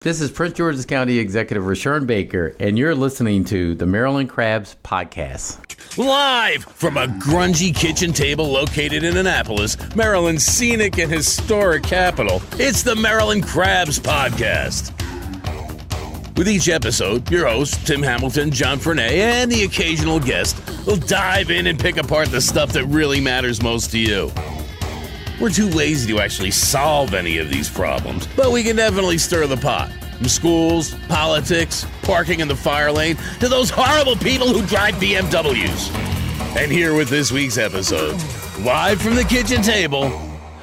This is Prince George's County Executive Rashawn Baker, and you're listening to the Maryland Crabs Podcast. Live from a grungy kitchen table located in Annapolis, Maryland's scenic and historic capital, it's the Maryland Crabs Podcast. With each episode, your hosts, Tim Hamilton, John Frenay, and the occasional guest will dive in and pick apart the stuff that really matters most to you. We're too lazy to actually solve any of these problems, but we can definitely stir the pot. From schools, politics, parking in the fire lane, to those horrible people who drive BMWs. And here with this week's episode, live from the kitchen table,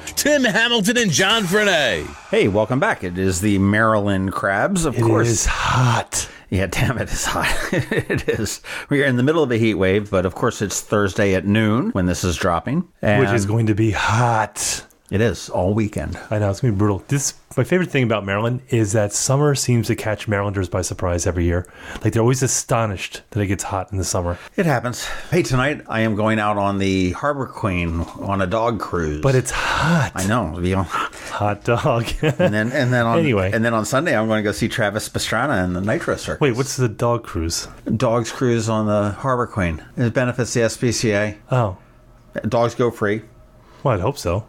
Tim Hamilton and John Frenay. Hey, welcome back. It is the Maryland Crabs, of course. It is hot. Yeah, damn it, it's hot. It is. We are in the middle of a heat wave, but of course it's Thursday at noon when this is dropping. Which is going to be hot. It is, all weekend. I know, it's going to be brutal. My favorite thing about Maryland is that summer seems to catch Marylanders by surprise every year. Like, they're always astonished that it gets hot in the summer. It happens. Hey, tonight I am going out on the Harbor Queen on a dog cruise. But it's hot. I know. Hot dog. and then on Sunday I'm going to go see Travis Pastrana and the Nitro Circus. Wait, what's the dog cruise? Dogs cruise on the Harbor Queen. It benefits the SPCA. Oh. Dogs go free. Well, I'd hope so.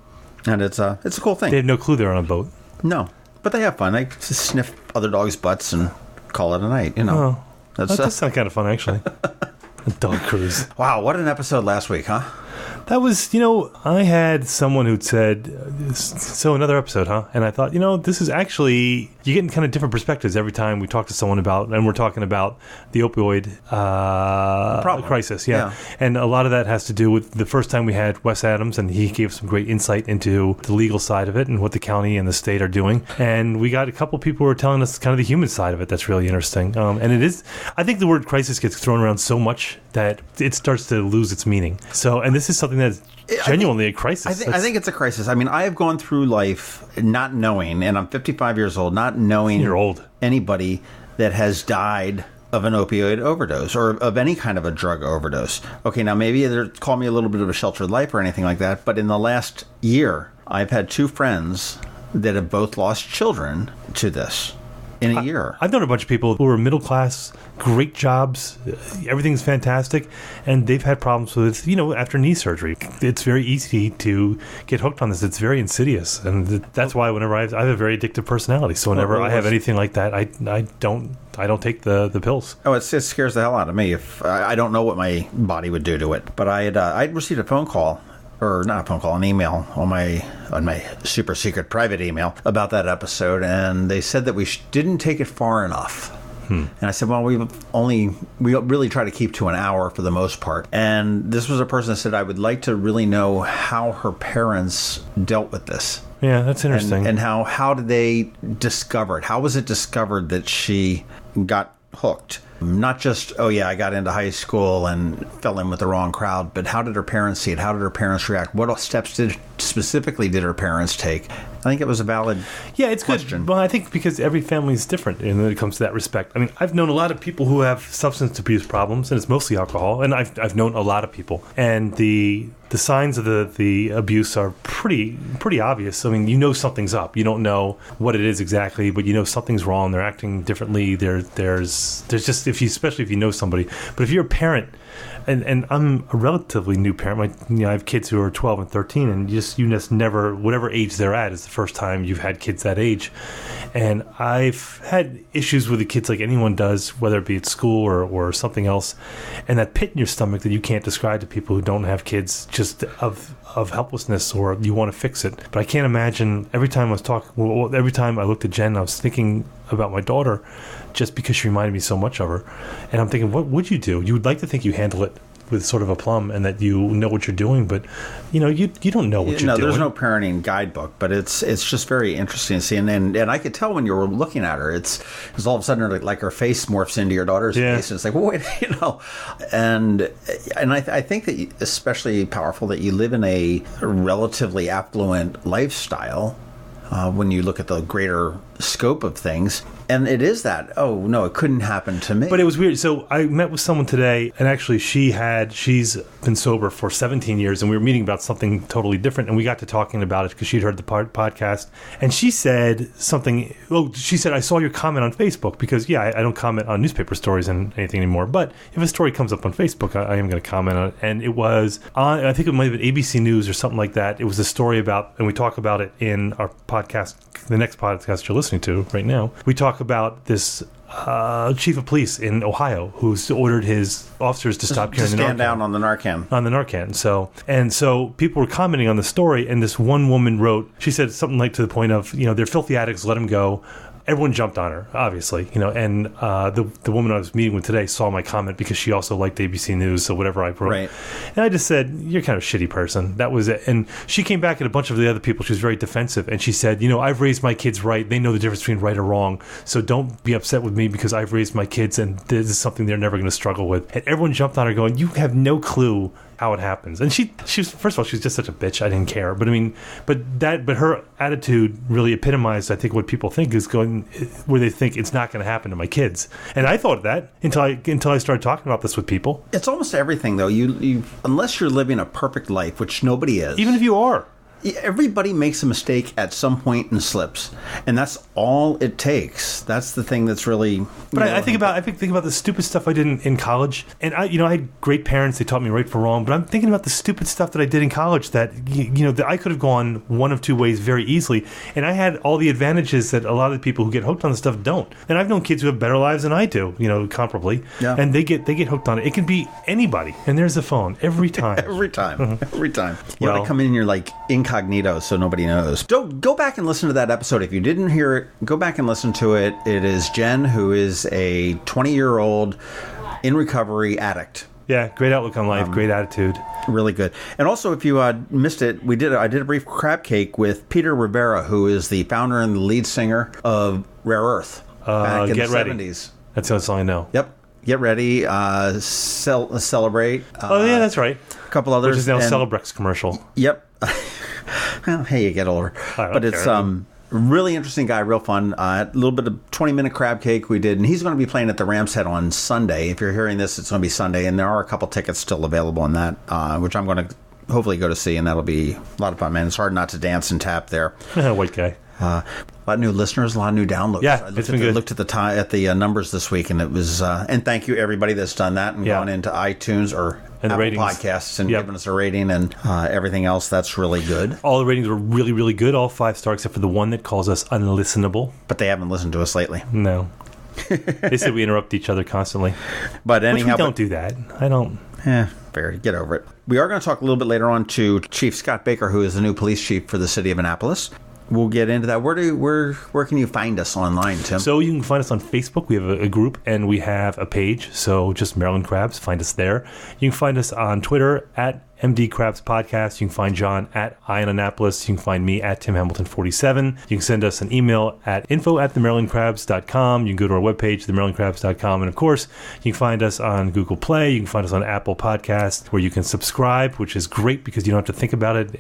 And it's a cool thing. They have no clue they're on a boat. No, but they have fun. They just sniff other dogs' butts and call it a night, you know. Oh, that does sound kind of fun, actually. A dog cruise. Wow, what an episode last week, huh? That was, I had someone who'd said, so another episode, huh? And I thought, this is actually, you're getting kind of different perspectives every time we talk to someone about, and we're talking about the opioid crisis. Yeah. And a lot of that has to do with the first time we had Wes Adams, and he gave some great insight into the legal side of it and what the county and the state are doing. And we got a couple people who are telling us kind of the human side of it that's really interesting. And it is, I think the word crisis gets thrown around so much that it starts to lose its meaning. So, and this is something that's genuinely a crisis. I think it's a crisis. I mean, I have gone through life not knowing, and I'm 55 years old, not knowing anybody that has died of an opioid overdose or of any kind of a drug overdose. Okay, now maybe they're calling me a little bit of a sheltered life or anything like that, but in the last year, I've had two friends that have both lost children to this. In a year. I've known a bunch of people who are middle class, great jobs, everything's fantastic, and they've had problems with it, after knee surgery. It's very easy to get hooked on this. It's very insidious, and that's why whenever I have a very addictive personality, so whenever I have anything like that, I don't take the pills. Oh, it scares the hell out of me. If I don't know what my body would do to it. But I'd received a phone call. Or not a phone call, an email on my super secret private email about that episode, and they said that we didn't take it far enough. And I said, well, we really try to keep to an hour for the most part. And this was a person that said, I would like to really know how her parents dealt with this. Yeah, that's interesting. And how did they discover it? How was it discovered that she got hooked? Not just, I got into high school and fell in with the wrong crowd, but how did her parents see it? How did her parents react? What steps did her parents take? I think it was a valid question. Good. Well, I think because every family is different when it comes to that respect. I mean, I've known a lot of people who have substance abuse problems, and it's mostly alcohol, and I've known a lot of people. And the signs of the abuse are pretty obvious. I mean, something's up. You don't know what it is exactly, but something's wrong. They're acting differently. There's just, especially if you know somebody. But if you're a parent, and I'm a relatively new parent. I have kids who are 12 and 13, and you just never, whatever age they're at, is the first time you've had kids that age. And I've had issues with the kids like anyone does, whether it be at school or something else, and that pit in your stomach that you can't describe to people who don't have kids, just of helplessness, or you want to fix it. But I can't imagine every time I looked at Jen, I was thinking about my daughter, just because she reminded me so much of her. And I'm thinking, what would you do? You would like to think you handle it with sort of aplomb and that you know what you're doing, but you don't know what you're doing. There's no parenting guidebook, but it's just very interesting to see. And I could tell when you were looking at her, it's all of a sudden like her face morphs into your daughter's face, and it's like, well, wait, And I think that especially powerful that you live in a relatively affluent lifestyle. When you look at the greater scope of things. And it is that, oh, no, it couldn't happen to me. But it was weird. So I met with someone today, and actually she's been sober for 17 years, and we were meeting about something totally different, and we got to talking about it because she'd heard the podcast. And she said something, she said, I saw your comment on Facebook, because, I don't comment on newspaper stories and anything anymore. But if a story comes up on Facebook, I am going to comment on it. And it was on, I think it might have been ABC News or something like that. It was a story about, and we talk about it in our podcast, the next podcast you're listening to right now. We talk about this chief of police in Ohio who's ordered his officers to stop carrying the Narcan. Stand down on the Narcan. On the Narcan. So people were commenting on the story, and this one woman wrote, she said something like to the point of, they're filthy addicts, let them go. Everyone jumped on her, obviously, and the woman I was meeting with today saw my comment because she also liked ABC News, so whatever I wrote. Right. And I just said, you're kind of a shitty person. That was it. And she came back at a bunch of the other people. She was very defensive, and she said, I've raised my kids right. They know the difference between right or wrong, so don't be upset with me because I've raised my kids, and this is something they're never going to struggle with. And everyone jumped on her going, you have no clue how it happens. And she was, first of all, she was just such a bitch. I didn't care. But her attitude really epitomized, I think, what people think is going, where they think it's not going to happen to my kids. And I thought that until I started talking about this with people. It's almost everything, though. You unless you're living a perfect life, which nobody is. Even if you are. Everybody makes a mistake at some point and slips, and that's all it takes. That's the thing that's really. But I think about the stupid stuff I did in college, and I had great parents. They taught me right from wrong. But I'm thinking about the stupid stuff that I did in college that that I could have gone one of two ways very easily, and I had all the advantages that a lot of the people who get hooked on this stuff don't. And I've known kids who have better lives than I do, comparably. Yeah. And they get hooked on it. It can be anybody, and there's the phone every time. Every time. You gotta come in and you're like incognito so nobody knows. Go back and listen to that episode. If you didn't hear it, go back and listen to it. It is Jen, who is a 20-year-old in recovery addict. Yeah, great outlook on life, great attitude. Really good. And also, if you missed it, I did a brief crab cake with Peter Rivera, who is the founder and the lead singer of Rare Earth back in the 70s. That's the song I know. Yep. Get Ready, Celebrate. That's right. A couple others. Which is now a Celebrex commercial. Yep. Well, hey, you get older. But it's really interesting guy, real fun. A little bit of 20-minute crab cake we did, and he's going to be playing at the Ram's Head on Sunday. If you're hearing this, it's going to be Sunday, and there are a couple tickets still available on that, which I'm going to hopefully go to see, and that'll be a lot of fun, man. It's hard not to dance and tap there. White guy. A lot of new listeners, a lot of new downloads. Yeah, it's been good. I looked at the numbers this week, and it was. And thank you everybody that's done that and gone into iTunes or Apple Podcasts and given us a rating and everything else. That's really good. All the ratings were really, really good. All 5-star except for the one that calls us unlistenable. But they haven't listened to us lately. No. They said we interrupt each other constantly. But anyhow, we don't do that. I don't. Fair. Get over it. We are going to talk a little bit later on to Chief Scott Baker, who is the new police chief for the city of Annapolis. We'll get into that. Where can you find us online, Tim? So you can find us on Facebook. We have a group and we have a page. So just Maryland Crabs. Find us there. You can find us on Twitter at MD Crabs Podcast. You can find John at Annapolis. You can find me at Tim Hamilton 47. You can send us an email at info@themarylandcrabs.com. You can go to our webpage, themarylandcrabs.com. And of course, you can find us on Google Play. You can find us on Apple Podcast, where you can subscribe, which is great because you don't have to think about it.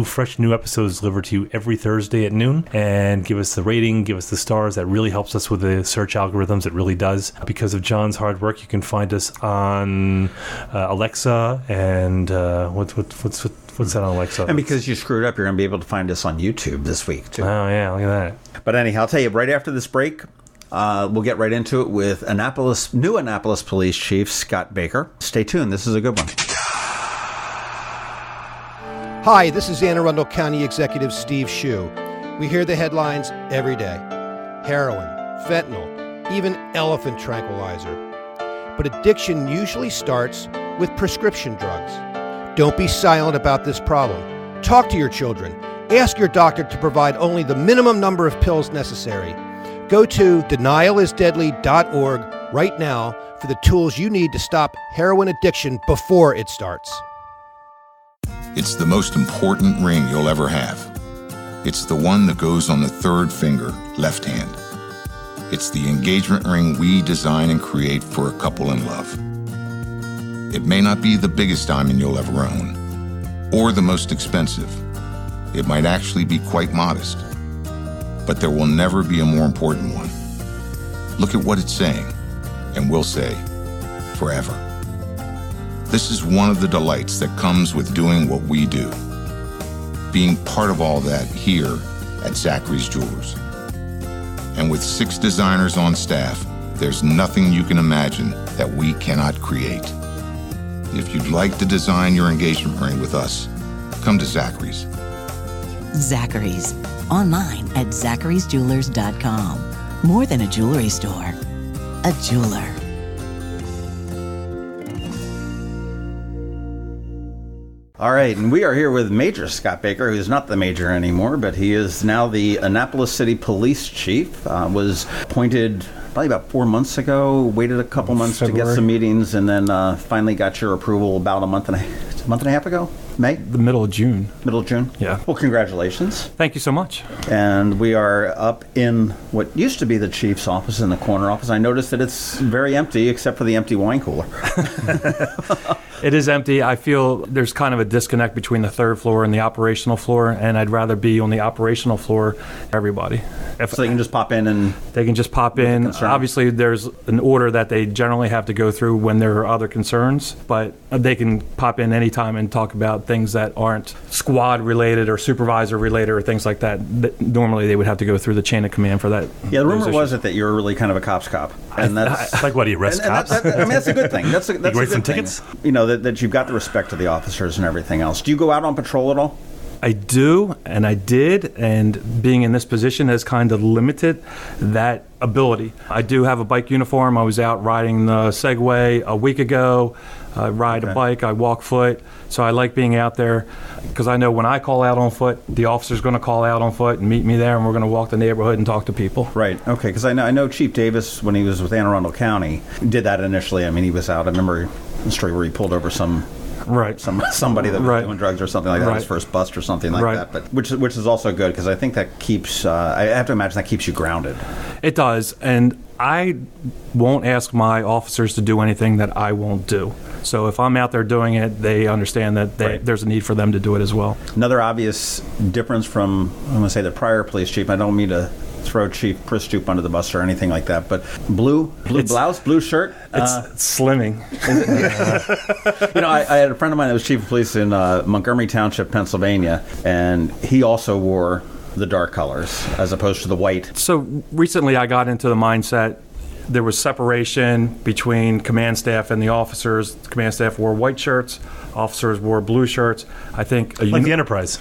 Fresh new episode is delivered to you every Thursday at noon. And give us the rating, give us the stars. That really helps us with the search algorithms. It really does. Because of John's hard work, you can find us on Alexa and what's that on Alexa? And because you screwed up, you're going to be able to find us on YouTube this week, too. Oh, yeah, look at that. But anyhow, I'll tell you, right after this break, we'll get right into it with new Annapolis Police Chief Scott Baker. Stay tuned. This is a good one. Hi, this is Anne Arundel County Executive Steve Shue. We hear the headlines every day. Heroin, fentanyl, even elephant tranquilizer. But addiction usually starts with prescription drugs. Don't be silent about this problem. Talk to your children. Ask your doctor to provide only the minimum number of pills necessary. Go to denialisdeadly.org right now for the tools you need to stop heroin addiction before it starts. It's the most important ring you'll ever have. It's the one that goes on the third finger, left hand. It's the engagement ring we design and create for a couple in love. It may not be the biggest diamond you'll ever own, or the most expensive. It might actually be quite modest. but there will never be a more important one. Look at what it's saying, and we'll say, forever. This is one of the delights that comes with doing what we do. Being part of all that here at Zachary's Jewelers. And with 6 designers on staff, there's nothing you can imagine that we cannot create. If you'd like to design your engagement ring with us, come to Zachary's. Zachary's. Online at zacharysjewelers.com. More than a jewelry store, a jeweler. All right, and we are here with Major Scott Baker, who's not the major anymore, but he is now the Annapolis City Police Chief. Was appointed probably about 4 months ago, waited a couple months to get some meetings, and then finally got your approval about a month and a half ago? May? The middle of June. Middle of June? Yeah. Well, congratulations. Thank you so much. And we are up in what used to be the chief's office, in the corner office. I noticed that it's very empty except for the empty wine cooler. It is empty. I feel there's kind of a disconnect between the third floor and the operational floor, and I'd rather be on the operational floor for everybody. So they can just pop in and... They can just pop in. Obviously, there's an order that they generally have to go through when there are other concerns, but they can pop in anytime and talk about things that aren't squad related or supervisor related or things like that. Normally, they would have to go through the chain of command for that. Yeah, the rumor was that you're really kind of a cop's cop. And that's like, what, do you arrest cops? I mean, that's a good thing. That's a you write some thing. tickets? You know, that you've got the respect of the officers and everything else. Do you go out on patrol at all? I do, and I did, and being in this position has kind of limited that ability. I do have a bike uniform. I was out riding the Segway a week ago. I ride a bike, I walk foot, so I like being out there because I know when I call out on foot, the officer's going to call out on foot and meet me there, and we're going to walk the neighborhood and talk to people. Right, okay, because I know Chief Davis, when he was with Anne Arundel County, did that initially. I mean, he was out, I remember the story where he pulled over somebody that was doing drugs or something like that, his first bust or something like that. But which is also good because I think that keeps. I have to imagine that keeps you grounded. It does, and I won't ask my officers to do anything that I won't do. So if I'm out there doing it, they understand that there's a need for them to do it as well. Another obvious difference from, I'm going to say, the prior police chief. I don't mean to throw Chief Pristoop under the bus or anything like that, but blue blouse, blue shirt. It's slimming. You know, I had a friend of mine that was chief of police in Montgomery Township, Pennsylvania, and he also wore the dark colors as opposed to the white. So recently I got into the mindset there was separation between command staff and the officers. The command staff wore white shirts, officers wore blue shirts. I think like the Enterprise.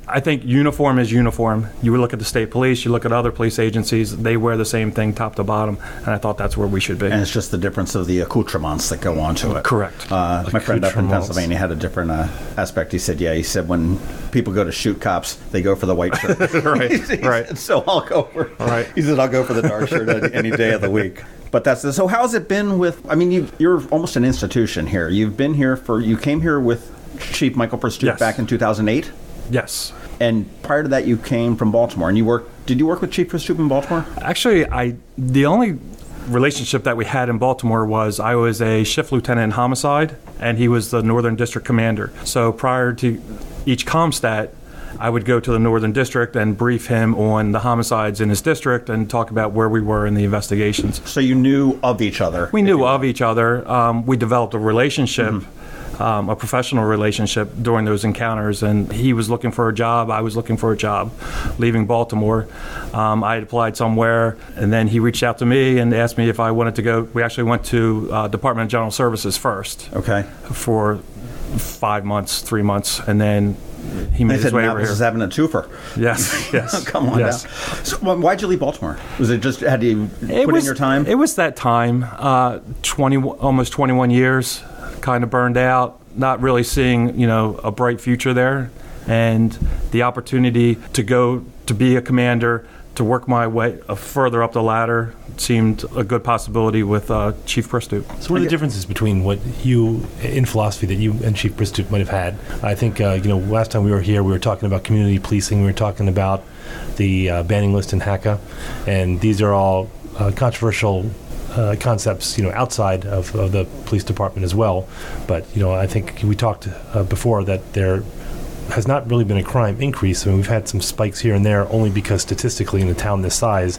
I think uniform is uniform. You look at the state police, you look at other police agencies, they wear the same thing top to bottom, and I thought that's where we should be. And it's just the difference of the accoutrements that go on to it. Correct. My friend up in Pennsylvania had a different aspect. He said, when people go to shoot cops, they go for the white shirt. Right. So I'll go for He said, I'll go for the dark shirt any day of the week. But so how's it been with, I mean, you're almost an institution here. You've been here you came here with Chief Michael Pristoop back in 2008? Yes. And prior to that, you came from Baltimore, and did you work with Chief Pristoop in Baltimore? Actually, the only relationship that we had in Baltimore was I was a shift lieutenant in homicide, and he was the Northern District commander. So prior to each ComStat, I would go to the Northern District and brief him on the homicides in his district and talk about where we were in the investigations. So you knew of each other? We knew of each other. We developed a relationship, a professional relationship during those encounters, and he was looking for a job, I was looking for a job. Leaving Baltimore, I had applied somewhere, and then he reached out to me and asked me if I wanted to go. We actually went to Department of General Services first. Okay. For 5 months, 3 months, and then he made his way over here. This is having a twofer. Yes. Come on now. So why'd you leave Baltimore? Was it just, had you put in your time? It was that time, almost 21 years, kind of burned out, not really seeing, a bright future there, and the opportunity to go to be a commander, to work my way further up the ladder seemed a good possibility with Chief Pristoop. So what are the differences between what you, in philosophy, that you and Chief Pristoop might have had? I think, last time we were here, we were talking about community policing, we were talking about the banning list in HACA, and these are all controversial concepts, outside of the police department as well. But, I think we talked before that they're has not really been a crime increase. I mean, we've had some spikes here and there only because statistically in a town this size,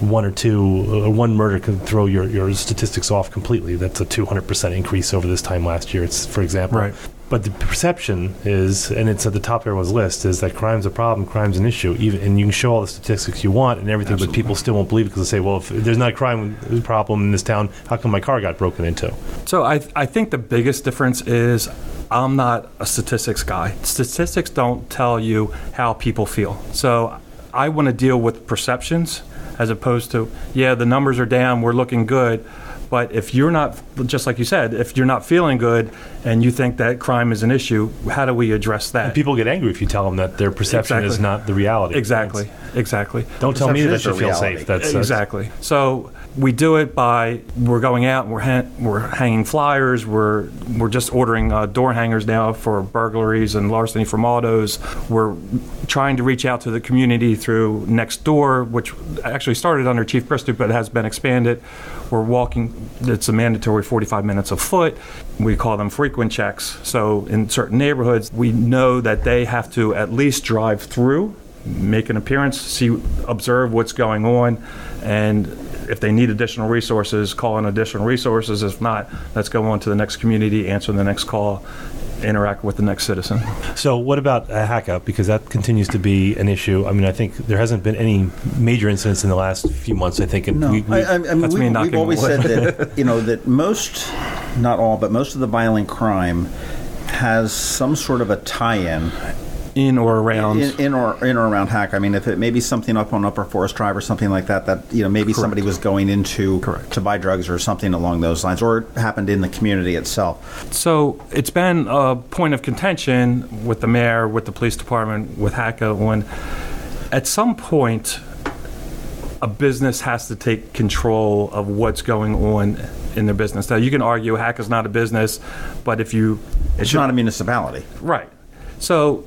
one murder can throw your statistics off completely. That's a 200% increase over this time last year, for example. Right. But the perception is, and it's at the top of everyone's list, is that crime's a problem, crime's an issue. And you can show all the statistics you want and everything, Absolutely. But people still won't believe it because they say, well, if there's not a crime problem in this town, how come my car got broken into? So I think the biggest difference is I'm not a statistics guy. Statistics don't tell you how people feel. So I want to deal with perceptions as opposed to, yeah, the numbers are down, we're looking good. But if you're not, just like you said, if you're not feeling good and you think that crime is an issue, how do we address that? And people get angry if you tell them that their perception is not the reality. Exactly. Don't tell me that I should feel safe. That's exactly. So we do it by we're going out and we're hanging flyers. We're just ordering door hangers now for burglaries and larceny from autos. We're trying to reach out to the community through Nextdoor, which actually started under Chief Pristoop but has been expanded. We're walking. It's a mandatory 45 minutes afoot. We call them frequent checks. So in certain neighborhoods, we know that they have to at least drive through, make an appearance, observe what's going on, and if they need additional resources, call in additional resources. If not, let's go on to the next community, answer the next call, interact with the next citizen. So what about HACA? Because that continues to be an issue. I mean, I think there hasn't been any major incidents in the last few months, I think. No, we've always said that, that most, not all, but most of the violent crime has some sort of a tie-in in or around HACA. I mean, if it may be something up on Upper Forest Drive or something like that maybe Correct. Somebody was going into Correct. to buy drugs or something along those lines, or it happened in the community itself. So it's been a point of contention with the mayor, with the police department, with HACA, when at some point a business has to take control of what's going on in their business. Now, you can argue HACA's not a business, but it's not a municipality. Right. So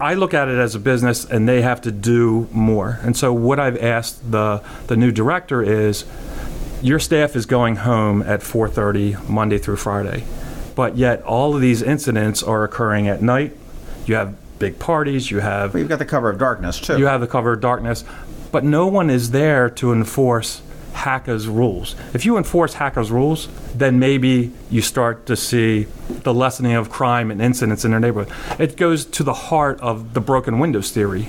I look at it as a business, and they have to do more. And so what I've asked the new director is, your staff is going home at 4:30 Monday through Friday, but yet all of these incidents are occurring at night. You have big parties. You've got the cover of darkness, too. You have the cover of darkness, but no one is there to enforce HACA's rules. If you enforce HACA's rules, then maybe you start to see the lessening of crime and incidents in their neighborhood. It goes to the heart of the broken windows theory.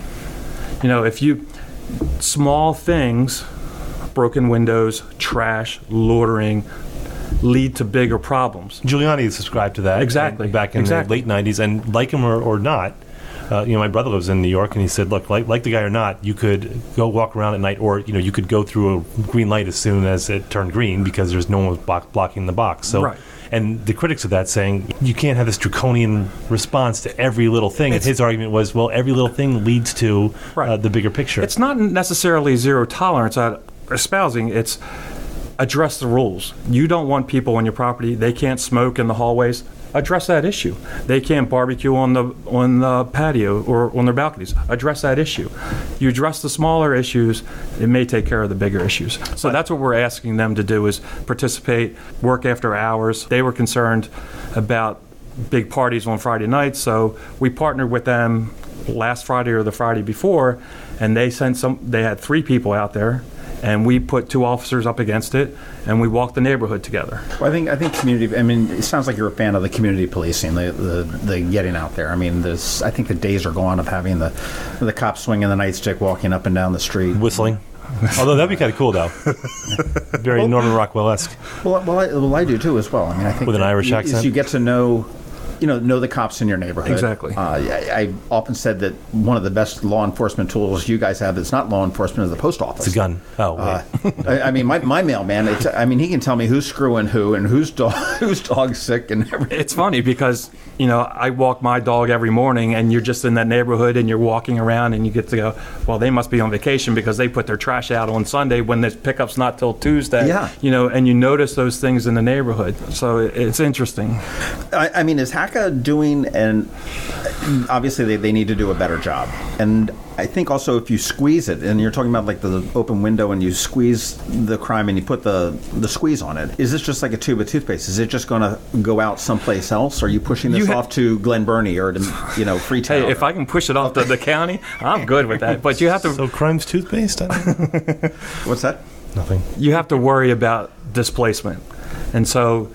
Small things, broken windows, trash, loitering, lead to bigger problems. Giuliani subscribed to that exactly back in the late 90s, and like him or not, my brother lives in New York, and he said, look, like the guy or not, you could go walk around at night, or you could go through a green light as soon as it turned green because there's no one blocking the box. So, right. And the critics of that saying you can't have this draconian response to every little thing. And his argument was, well, every little thing leads to the bigger picture. It's not necessarily zero tolerance espousing. It's address the rules. You don't want people on your property. They can't smoke in the hallways. Address that issue. They can't barbecue on the patio or on their balconies. Address that issue. You address the smaller issues, it may take care of the bigger issues. So that's what we're asking them to do, is participate, work after hours. They were concerned about big parties on Friday nights, so we partnered with them last Friday or the Friday before, and they had 3 people out there, and we put 2 officers up against it, and we walked the neighborhood together. Well, I think community. I mean, it sounds like you're a fan of the community policing, the getting out there. I mean, I think the days are gone of having the cops swinging the nightstick, walking up and down the street, whistling. Although that'd be kind of cool, though. Very Norman Rockwell-esque. Well, I do too as well. I mean, I think with an Irish accent, you get to know the cops in your neighborhood. Exactly. I often said that one of the best law enforcement tools you guys have that's not law enforcement is the post office. It's a gun. Oh, I mean, my mailman, he can tell me who's screwing who and whose dog's sick and everything. It's funny because, I walk my dog every morning, and you're just in that neighborhood and you're walking around and you get to go, well, they must be on vacation because they put their trash out on Sunday when the pickup's not till Tuesday. Yeah. And you notice those things in the neighborhood. So it's interesting. I mean, is HACA HACA doing, and obviously they need to do a better job. And I think also if you squeeze it, and you're talking about like the open window and you squeeze the crime and you put the squeeze on it, is this just like a tube of toothpaste? Is it just going to go out someplace else? Or are you pushing this off to Glen Burnie or to, Freetown? Hey, if I can push it off to the county, I'm good with that. But you have to... So crime's toothpaste? What's that? Nothing. You have to worry about displacement. And so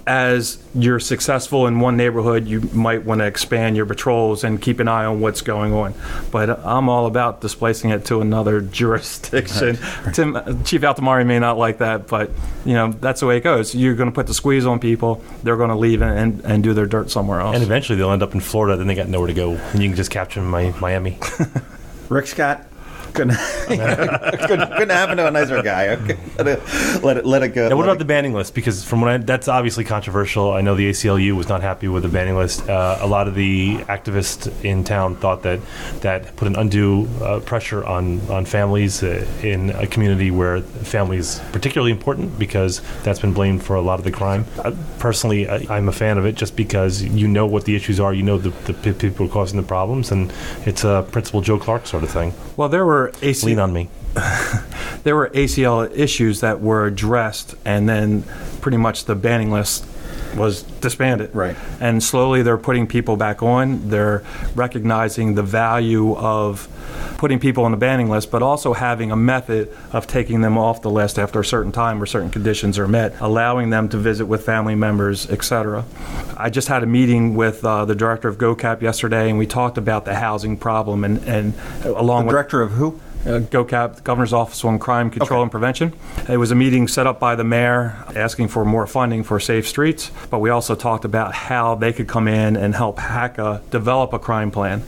as you're successful in one neighborhood, you might want to expand your patrols and keep an eye on what's going on. But I'm all about displacing it to another jurisdiction. Right. Chief Altamari may not like that, but that's the way it goes. You're going to put the squeeze on people. They're going to leave and do their dirt somewhere else. And eventually they'll end up in Florida. Then they got nowhere to go, and you can just capture them in Miami. Rick Scott. Couldn't happen to a nicer guy. Okay. Let it go. Now, what about the banning list? Because that's obviously controversial. I know the ACLU was not happy with the banning list. A lot of the activists in town thought that put an undue pressure on families in a community where family is particularly important, because that's been blamed for a lot of the crime. Personally, I'm a fan of it just because you know what the issues are, you know the people causing the problems, and it's a Principal Joe Clark sort of thing. Well, there were lean on me. There were ACL issues that were addressed, and then pretty much the banning list was disbanded. Right. And slowly they're putting people back on. They're recognizing the value of putting people on the banning list, but also having a method of taking them off the list after a certain time or certain conditions are met, allowing them to visit with family members, etc. I just had a meeting with the director of GOCAP yesterday, and we talked about the housing problem, and along with... The director of who? GOCAP, the Governor's Office on Crime Control and Prevention. It was a meeting set up by the mayor asking for more funding for safe streets, but we also talked about how they could come in and help HACA develop a crime plan,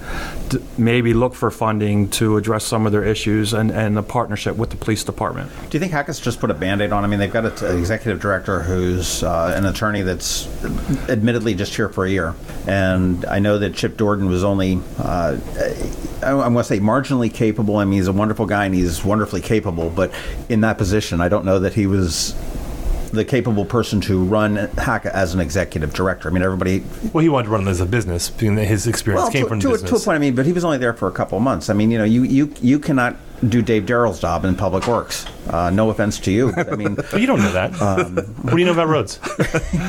to maybe look for funding to address some of their issues, and a partnership with the police department. Do you think HACA's just put a Band-Aid on? I mean, they've got an executive director who's an attorney that's admittedly just here for a year, and I know that Chip Dordan was only, I'm going to say marginally capable. I mean, he's a wonderful guy and he's wonderfully capable, but in that position, I don't know that he was the capable person to run HACA as an executive director. I mean, everybody... Well, he wanted to run it as a business, being that his experience came from business. To a point, I mean, but he was only there for a couple of months. I mean, you cannot do Dave Darrell's job in Public Works. No offense to you, but I mean... Well, you don't know that. What do you know about roads?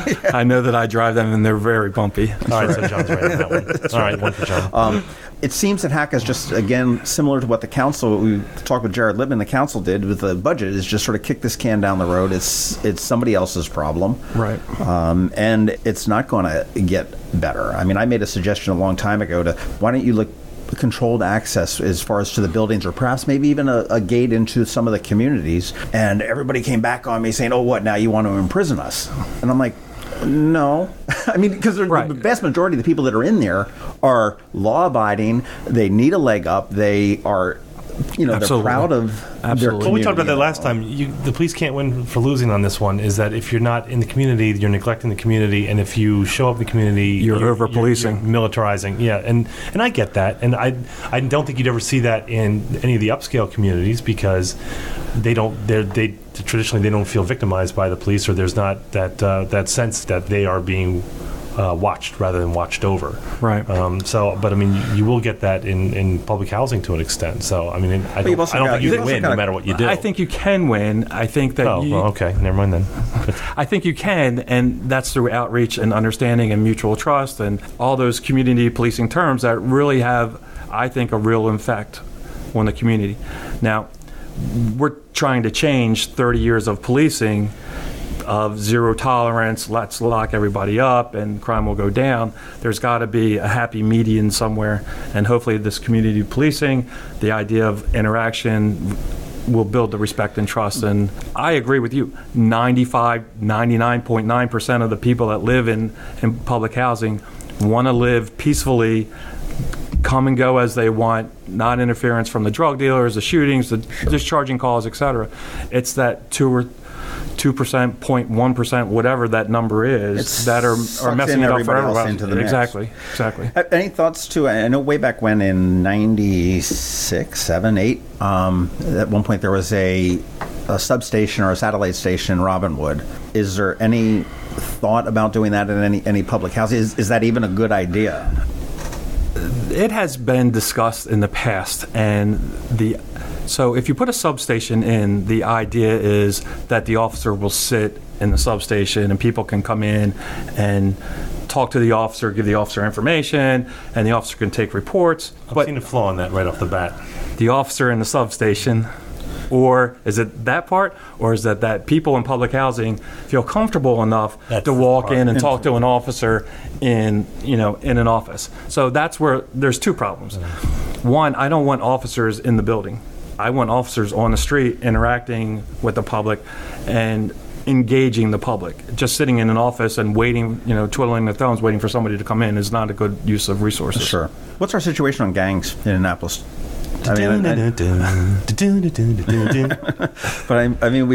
Yeah. I know that I drive them and they're very bumpy. All right, so John's right on that one. All right, one for John. It seems that HACA is just, again, similar to what the council, we talked with Jared Lippman, the council did with the budget, is just sort of kick this can down the road. It's somebody else's problem. Right. And it's not going to get better. I mean, I made a suggestion a long time ago to, why don't you look controlled access as far as to the buildings, or perhaps maybe even a gate into some of the communities. And everybody came back on me saying, oh, what, now you want to imprison us? And I'm like, no. I mean, because the vast majority of the people that are in there are law-abiding. They need a leg up. They are, they're proud of their community. Well, we talked about that last time. The police can't win for losing on this one, is that if you're not in the community, you're neglecting the community, and if you show up in the community, you're over-policing. You're militarizing. Yeah, and I get that. And I don't think you'd ever see that in any of the upscale communities, because traditionally they don't feel victimized by the police, or there's not that sense that they are being watched rather than watched over. Right. But I mean, you will get that in public housing to an extent. So I mean, I don't think you can win no matter what you do. I think you can win. I think that. Okay, never mind then. I think you can, and that's through outreach and understanding and mutual trust and all those community policing terms that really have, I think, a real effect on the community. Now, we're trying to change 30 years of policing, of zero tolerance, let's lock everybody up and crime will go down. There's got to be a happy median somewhere, and hopefully this community policing, the idea of interaction, will build the respect and trust. And I agree with you, 99.9% of the people that live in public housing want to live peacefully, come and go as they want, not interference from the drug dealers, the shootings, the discharging calls, etc. It's that 2%, 0.1%, whatever that number is, that are messing it up for everybody. Exactly. Any thoughts too? I know way back when in 96, 7, 8, at one point there was a a substation or a satellite station in Robinwood. Is there any thought about doing that in any public housing? Is that even a good idea? It has been discussed in the past, and so if you put a substation in, the idea is that the officer will sit in the substation and people can come in and talk to the officer, give the officer information, and the officer can take reports. I've seen a flaw in that right off the bat. The officer in the substation, or is it that part, or is that people in public housing feel comfortable enough to walk in and talk to an officer in an office? So that's where there's two problems. One, I don't want officers in the building. I want officers on the street interacting with the public and engaging the public. Just sitting in an office and waiting, twiddling their thumbs, waiting for somebody to come in is not a good use of resources. Sure. What's our situation on gangs in Annapolis? But we've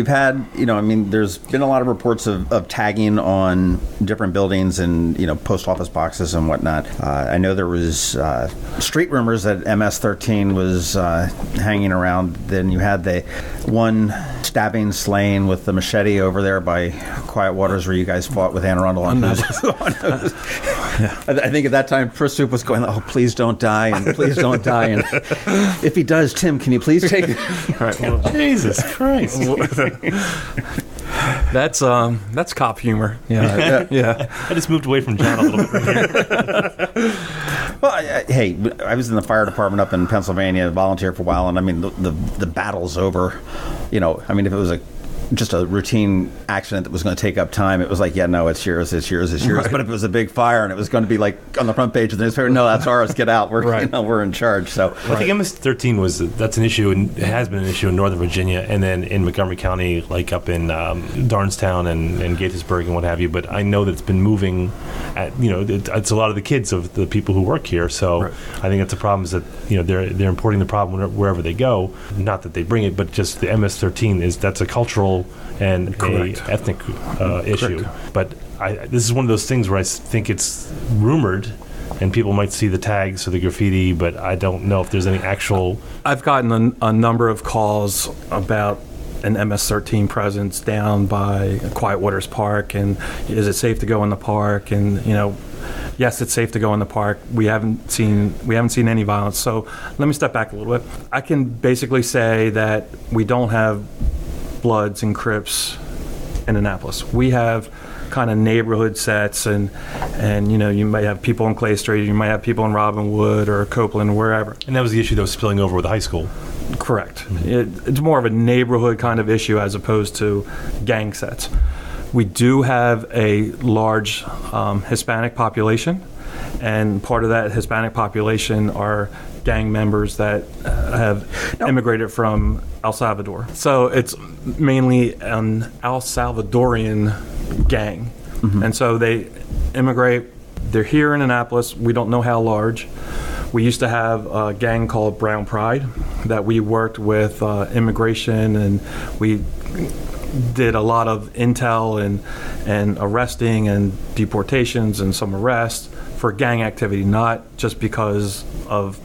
had, there's been a lot of reports of tagging on different buildings and, post office boxes and whatnot. I know there was street rumors that MS-13 was hanging around. Then you had the one stabbing slaying with the machete over there by Quiet Waters where you guys fought with Anne Arundel on who's. I think at that time, Pristoop was going, "Oh, please don't die, and please don't die." And if he does, Tim, can you please take it? Right, well, Jesus Christ. That's cop humor. Yeah. I just moved away from John a little bit here. Well, I was in the fire department up in Pennsylvania, volunteered for a while, and the battle's over. If it was just a routine accident that was going to take up time, it was like, yeah, no, it's yours. Right. But if it was a big fire and it was going to be like on the front page of the newspaper, no, that's ours, get out. We're in charge. So I think MS-13 that's an issue, and it has been an issue in Northern Virginia, and then in Montgomery County, like up in Darnestown and Gaithersburg and what have you. But I know that it's been moving. It's a lot of the kids of the people who work here. So I think that's a problem, is that they're importing the problem wherever they go. Not that they bring it, but just the MS-13 that's a cultural and a ethnic issue. But this is one of those things where I think it's rumored, and people might see the tags or the graffiti, but I don't know if there's any actual. I've gotten a number of calls about an MS-13 presence down by Quiet Waters Park, and is it safe to go in the park? And yes, it's safe to go in the park. We haven't seen any violence. So let me step back a little bit. I can basically say that we don't have Bloods and Crips in Annapolis. We have kind of neighborhood sets, and you might have people in Clay Street, you might have people in Robinwood or Copeland or wherever. And that was the issue that was spilling over with the high school. Correct. Mm-hmm. It's more of a neighborhood kind of issue as opposed to gang sets. We do have a large Hispanic population, and part of that Hispanic population are gang members that have immigrated from El Salvador. So it's mainly an El Salvadorian gang. Mm-hmm. And so they immigrate. They're here in Annapolis. We don't know how large. We used to have a gang called Brown Pride that we worked with immigration, and we did a lot of intel and arresting and deportations and some arrests for gang activity, not just because of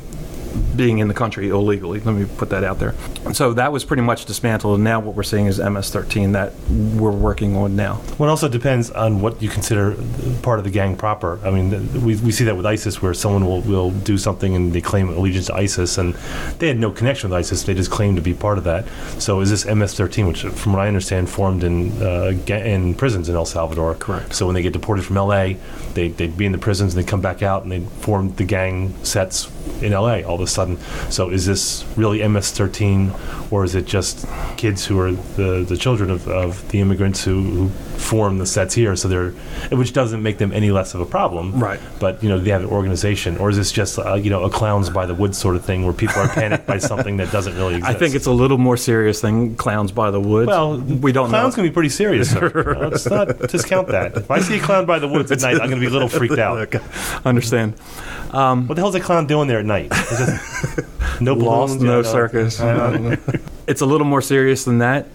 being in the country illegally. Let me put that out there. So that was pretty much dismantled, and now what we're seeing is MS-13 that we're working on now. Well, it also depends on what you consider part of the gang proper. I mean, we see that with ISIS, where someone will do something and they claim allegiance to ISIS, and they had no connection with ISIS. They just claim to be part of that. So is this MS-13, which, from what I understand, formed in prisons in El Salvador? Correct. So when they get deported from L.A., they'd be in the prisons, and they come back out, and they form the gang sets in L.A. all of a sudden. So is this really MS-13, or is it just kids who are the children of the immigrants who form the sets here? So which doesn't make them any less of a problem, right? But they have an organization, or is this just a clowns by the woods sort of thing where people are panicked by something that doesn't really exist? I think it's a little more serious than clowns by the woods. Well, we don't know. Clowns can be pretty serious. Let's not discount that. If I see a clown by the woods at night, I'm going to be a little freaked out. Okay. Understand. What the hell's a clown doing there at night? No balloons, no circus. It's a little more serious than that.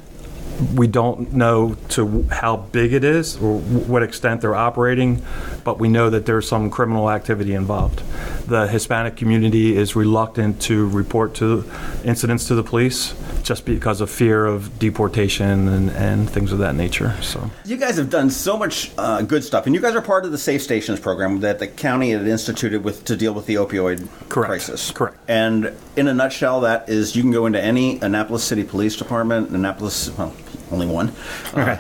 We don't know to how big it is or what extent they're operating, but we know that there's some criminal activity involved. The Hispanic community is reluctant to report to incidents to the police just because of fear of deportation and things of that nature. So you guys have done so much good stuff, and you guys are part of the Safe Stations program that the county had instituted to deal with the opioid crisis. Correct. And in a nutshell, that is, you can go into any Annapolis City Police Department, only one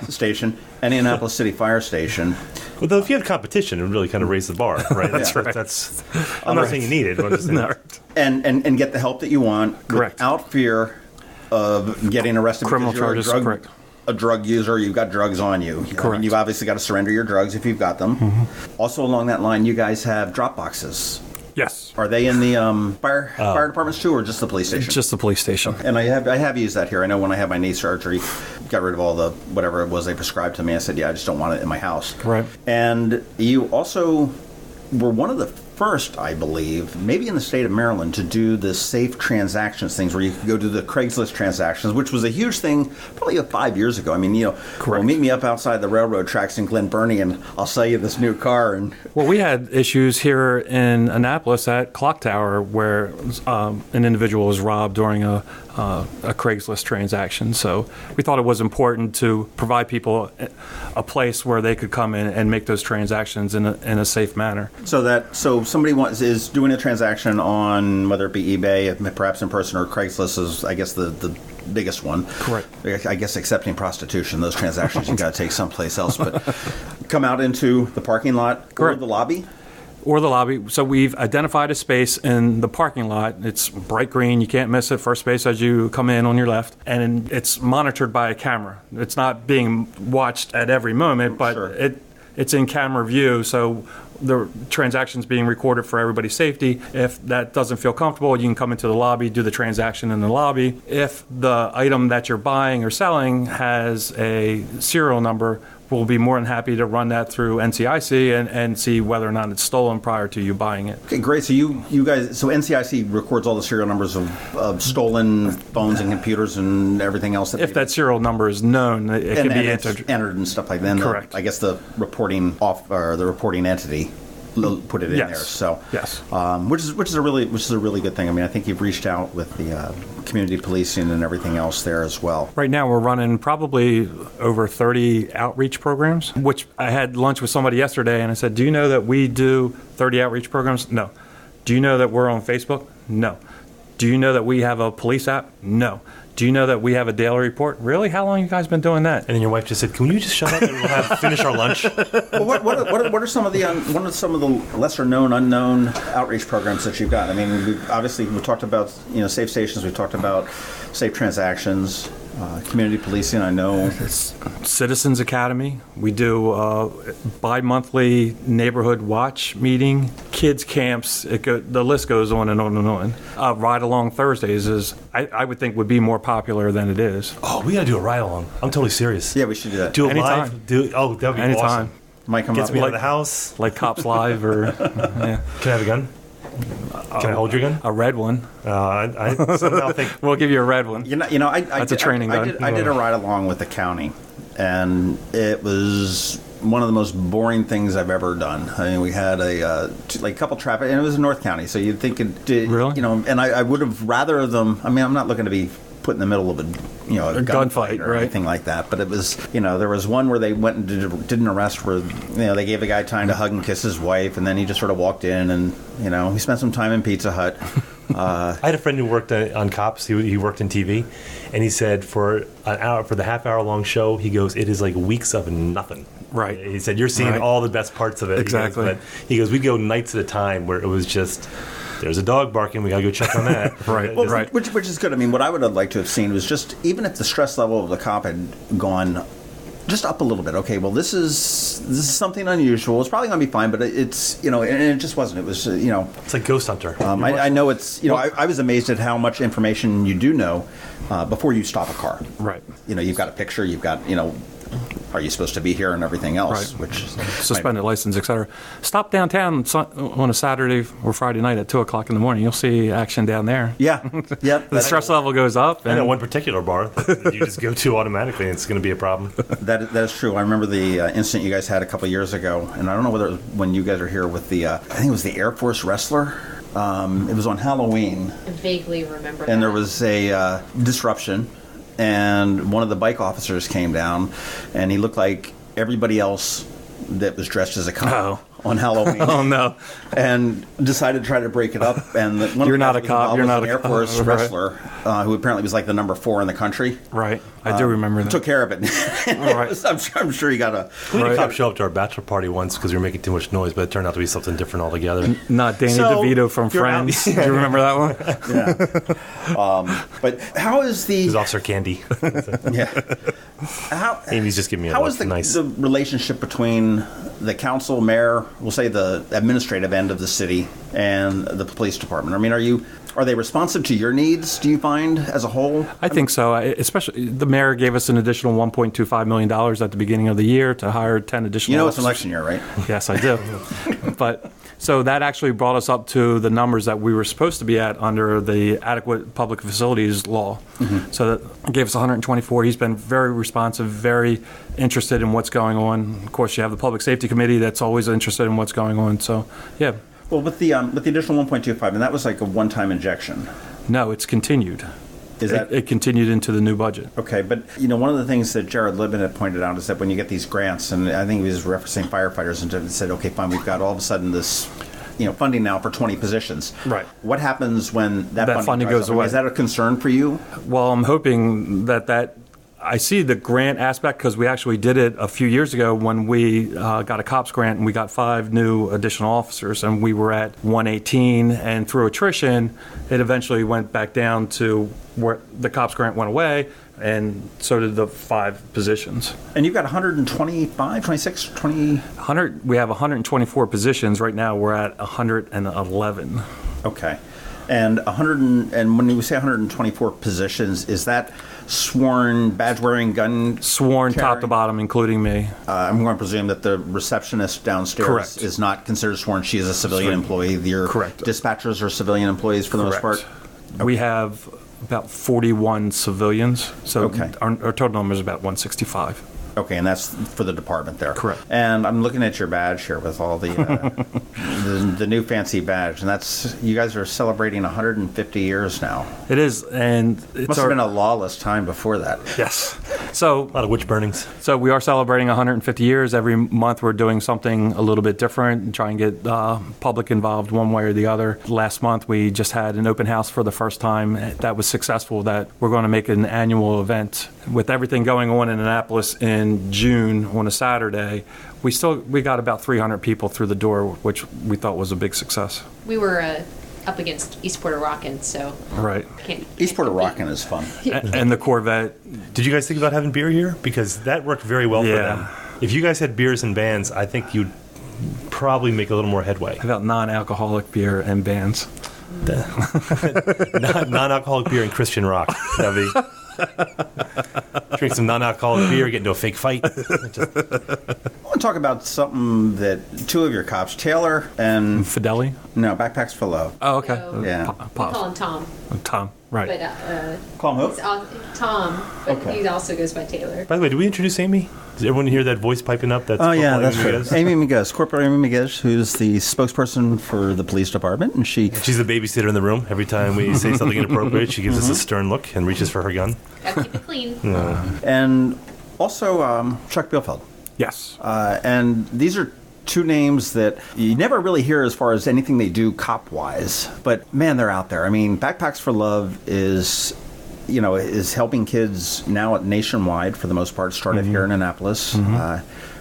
station, any Annapolis City Fire Station. Well, though, if you had competition, it would really kind of raise the bar, right? That's right. I'm not saying you need it. But I'm just saying and get the help that you want without fear of getting arrested. Criminal charges, correct. A drug user, you've got drugs on you. Correct. I mean, you've obviously got to surrender your drugs if you've got them. Mm-hmm. Also, along that line, you guys have drop boxes. Yes. Are they in the fire departments too, or just the police station? Just the police station. Okay. And I have used that here. I know when I had my knee surgery, got rid of all the whatever it was they prescribed to me. I said, I just don't want it in my house. Right. And you also were one of the first, I believe, maybe in the state of Maryland, to do the safe transactions things where you could go do the Craigslist transactions, which was a huge thing probably 5 years ago. I mean, well, meet me up outside the railroad tracks in Glen Burnie and I'll sell you this new car. And well, we had issues here in Annapolis at Clock Tower where an individual was robbed during a Craigslist transaction. So we thought it was important to provide people a place where they could come in and make those transactions in a safe manner. So somebody is doing a transaction on, whether it be eBay, perhaps in person, or Craigslist is, I guess, the biggest one. Correct. I guess excepting prostitution, those transactions you got to take someplace else. But come out into the parking lot or the lobby. Or the lobby. So we've identified a space in the parking lot. It's bright green. You can't miss it. First space as you come in on your left. And it's monitored by a camera. It's not being watched at every moment, but it's in camera view. So the transaction's being recorded for everybody's safety. If that doesn't feel comfortable, you can come into the lobby, do the transaction in the lobby. If the item that you're buying or selling has a serial number, we'll be more than happy to run that through NCIC and see whether or not it's stolen prior to you buying it. Okay, great. So you guys, so NCIC records all the serial numbers of stolen phones and computers and everything else. If that serial number is known, it can be entered and stuff like that. Correct. I guess the reporting entity put it in there. So yes, which is a really good thing. I mean, I think you've reached out with the community policing and everything else there as well. Right now, we're running probably over 30 outreach programs. Which I had lunch with somebody yesterday, and I said, "Do you know that we do 30 outreach programs?" No. Do you know that we're on Facebook? No. Do you know that we have a police app? No. Do you know that we have a daily report? Really? How long have you guys been doing that? And then your wife just said, "Can you just shut up and we'll finish our lunch?" Well, what are some of the lesser known, unknown outreach programs that you've got? I mean, we've talked about safe stations. We've talked about safe transactions, community policing. I know it's Citizens Academy. We do bi-monthly neighborhood watch meeting, kids camps. The list goes on and on and on. Ride along Thursdays is I would think would be more popular than it is. Oh, we got to do a ride along. I'm totally serious. Yeah, we should do that. Do it anytime. live. That'd be anytime. Awesome. Might come Gets up me out of the house. Like Cops Live or yeah. Can I have a gun? Can I hold your gun? A red one. I somehow think we'll give you a red one. That's a training gun. I did a ride along with the county, and it was one of the most boring things I've ever done. I mean, we had a couple traffic, and it was in North County, so you'd think it did, really, and I would have rather them. I mean, I'm not looking to be put in the middle of a gunfight or anything like that, but it was there was one where they went and did an arrest where they gave a guy time to hug and kiss his wife, and then he just sort of walked in and he spent some time in Pizza Hut. I had a friend who worked on Cops. He worked in TV, and he said for the half-hour long show, he goes, it is like weeks of nothing. Right. He said you're seeing all the best parts of it. Exactly. He goes, we'd go nights at a time where it was just, there's a dog barking, we got to go check on that. Right. Well, right. Which is good. I mean, what I would have liked to have seen was just, even if the stress level of the cop had gone just up a little bit. Okay, well, this is something unusual. It's probably going to be fine, but it's and it just wasn't. It was it's like Ghost Hunter. I know it's I was amazed at how much information you do know before you stop a car. Right. You've got a picture. You've got are you supposed to be here and everything else, Right. which Suspended license, etc. Stop downtown on a Saturday or Friday night at 2 o'clock in the morning. You'll see action down there. Yeah. The stress level goes up. I know one particular bar that you just go to automatically, and it's going to be a problem. That is true. I remember the incident you guys had a couple years ago, and I don't know whether it was when you guys were here with the, I think it was the Air Force wrestler. It was on Halloween. I vaguely remember And that. there was a disruption, and one of the bike officers came down, and he looked like everybody else that was dressed as a cop on Halloween. Oh, no. And decided to try to break it up. And one You're of the not guys a was cop. involved You're was not an a Air cop. Force Right. wrestler who apparently was like the number 4 in the country. Right. I do remember that. Took care of it. Right. I'm sure he got a... We had a Right. cop show up to our bachelor party once because we were making too much noise, but it turned out to be something different altogether. Not Danny So, DeVito from you're out- Friends. Do you remember that one? Yeah. But how is the... It was Officer Candy. Yeah. How, Amy's just giving me a how look. is the, Nice. the relationship between the council, mayor, we'll say the administrative end of the city, and the police department? I mean, are they responsive to your needs, do you find, as a whole? I think so. Especially the mayor gave us an additional $1.25 million at the beginning of the year to hire 10 additional You know it's an officers. election year, right? Yes, I do. But so that actually brought us up to the numbers that we were supposed to be at under the adequate public facilities law. So that gave us 124. He's been very responsive, very interested in what's going on. Of course, you have the public safety committee that's always interested in what's going on. So, yeah. Well, with the additional 1.25, and that was like a one-time injection. No, it's continued. Is that It continued into the new budget. okay? But one of the things that Jared Libin had pointed out is that when you get these grants, and I think he was referencing firefighters, and said, okay, fine, we've got all of a sudden this, funding now for 20 positions. Right. What happens when that funding dries goes up? I mean, away. Is that a concern for you? Well, I'm hoping that I see the grant aspect because we actually did it a few years ago when we got a COPS grant and we got 5 new additional officers, and we were at 118, and through attrition, it eventually went back down to where the COPS grant went away, and so did the 5 positions. And you've got 125, 26, 20... 100. We have 124 positions right now. We're at 111. Okay. And and when you say 124 positions, is that sworn, badge-wearing, gun Sworn top carrying? to bottom, including me. I'm going to presume that the receptionist downstairs Correct. is not considered sworn. She is a civilian employee. Your Correct. dispatchers are civilian employees for the most Correct. part? We have about 41 civilians, so Okay. our total number is about 165. Okay, and that's for the department there. Correct. And I'm looking at your badge here with all the the new fancy badge, and that's you guys are celebrating 150 years now. It is, and it's Must have been a lawless time before that. yes. So A lot of witch burnings. So we are celebrating 150 years. Every month we're doing something a little bit different and try and get public involved one way or the other. Last month we just had an open house for the first time. That was successful. That we're going to make an annual event. With everything going on in Annapolis in June on a Saturday, we got about 300 people through the door, which we thought was a big success. We were up against East Puerto Rockin', so Right. East Puerto Rockin' is fun. And the Corvette. Did you guys think about having beer here? Because that worked very well for Yeah. them. If you guys had beers and bands, I think you'd probably make a little more headway. About non-alcoholic beer and bands. Non-alcoholic beer and Christian rock. That'd be... Drink some non-alcoholic beer, get into a fake fight. I want to talk about something that 2 of your cops, Taylor and Fideli? Backpacks for Love. Oh, okay. So- Yeah. we call him Tom. Tom, right. But Call him he's who? Tom, but Okay. he also goes by Taylor. By the way, did we introduce Amy? Does everyone hear that voice piping up? That's Oh yeah, Corporal that's Amy right. Miguez? Amy Miguez, Corporal Amy Miguez, who's the spokesperson for the police department, and she. She's the babysitter in the room. Every time we say something inappropriate, she gives us a stern look and reaches for her gun. Gotta keep it clean. And also Chuck Bielfeld. Yes. And these are 2 names that you never really hear as far as anything they do cop-wise. But, man, they're out there. I mean, Backpacks for Love is helping kids now nationwide, for the most part. Started here in Annapolis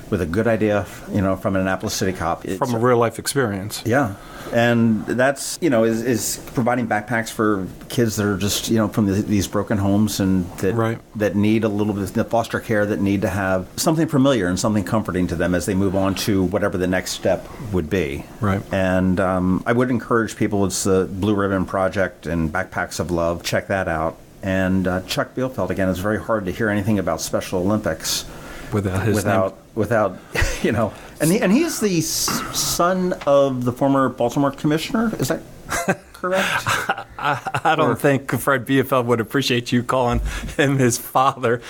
with a good idea, from an Annapolis City cop. It's From a real life experience. Yeah. And that's, is providing backpacks for kids that are just, from these broken homes and that Right. that need a little bit of foster care, that need to have something familiar and something comforting to them as they move on to whatever the next step would be. Right. And I would encourage people, it's the Blue Ribbon Project and Backpacks of Love. Check that out. And Chuck Bielfeld, again, it's very hard to hear anything about Special Olympics without his name. Without, and he's the son of the former Baltimore commissioner. Is that correct? I don't think Fred Bielefeld would appreciate you calling him his father.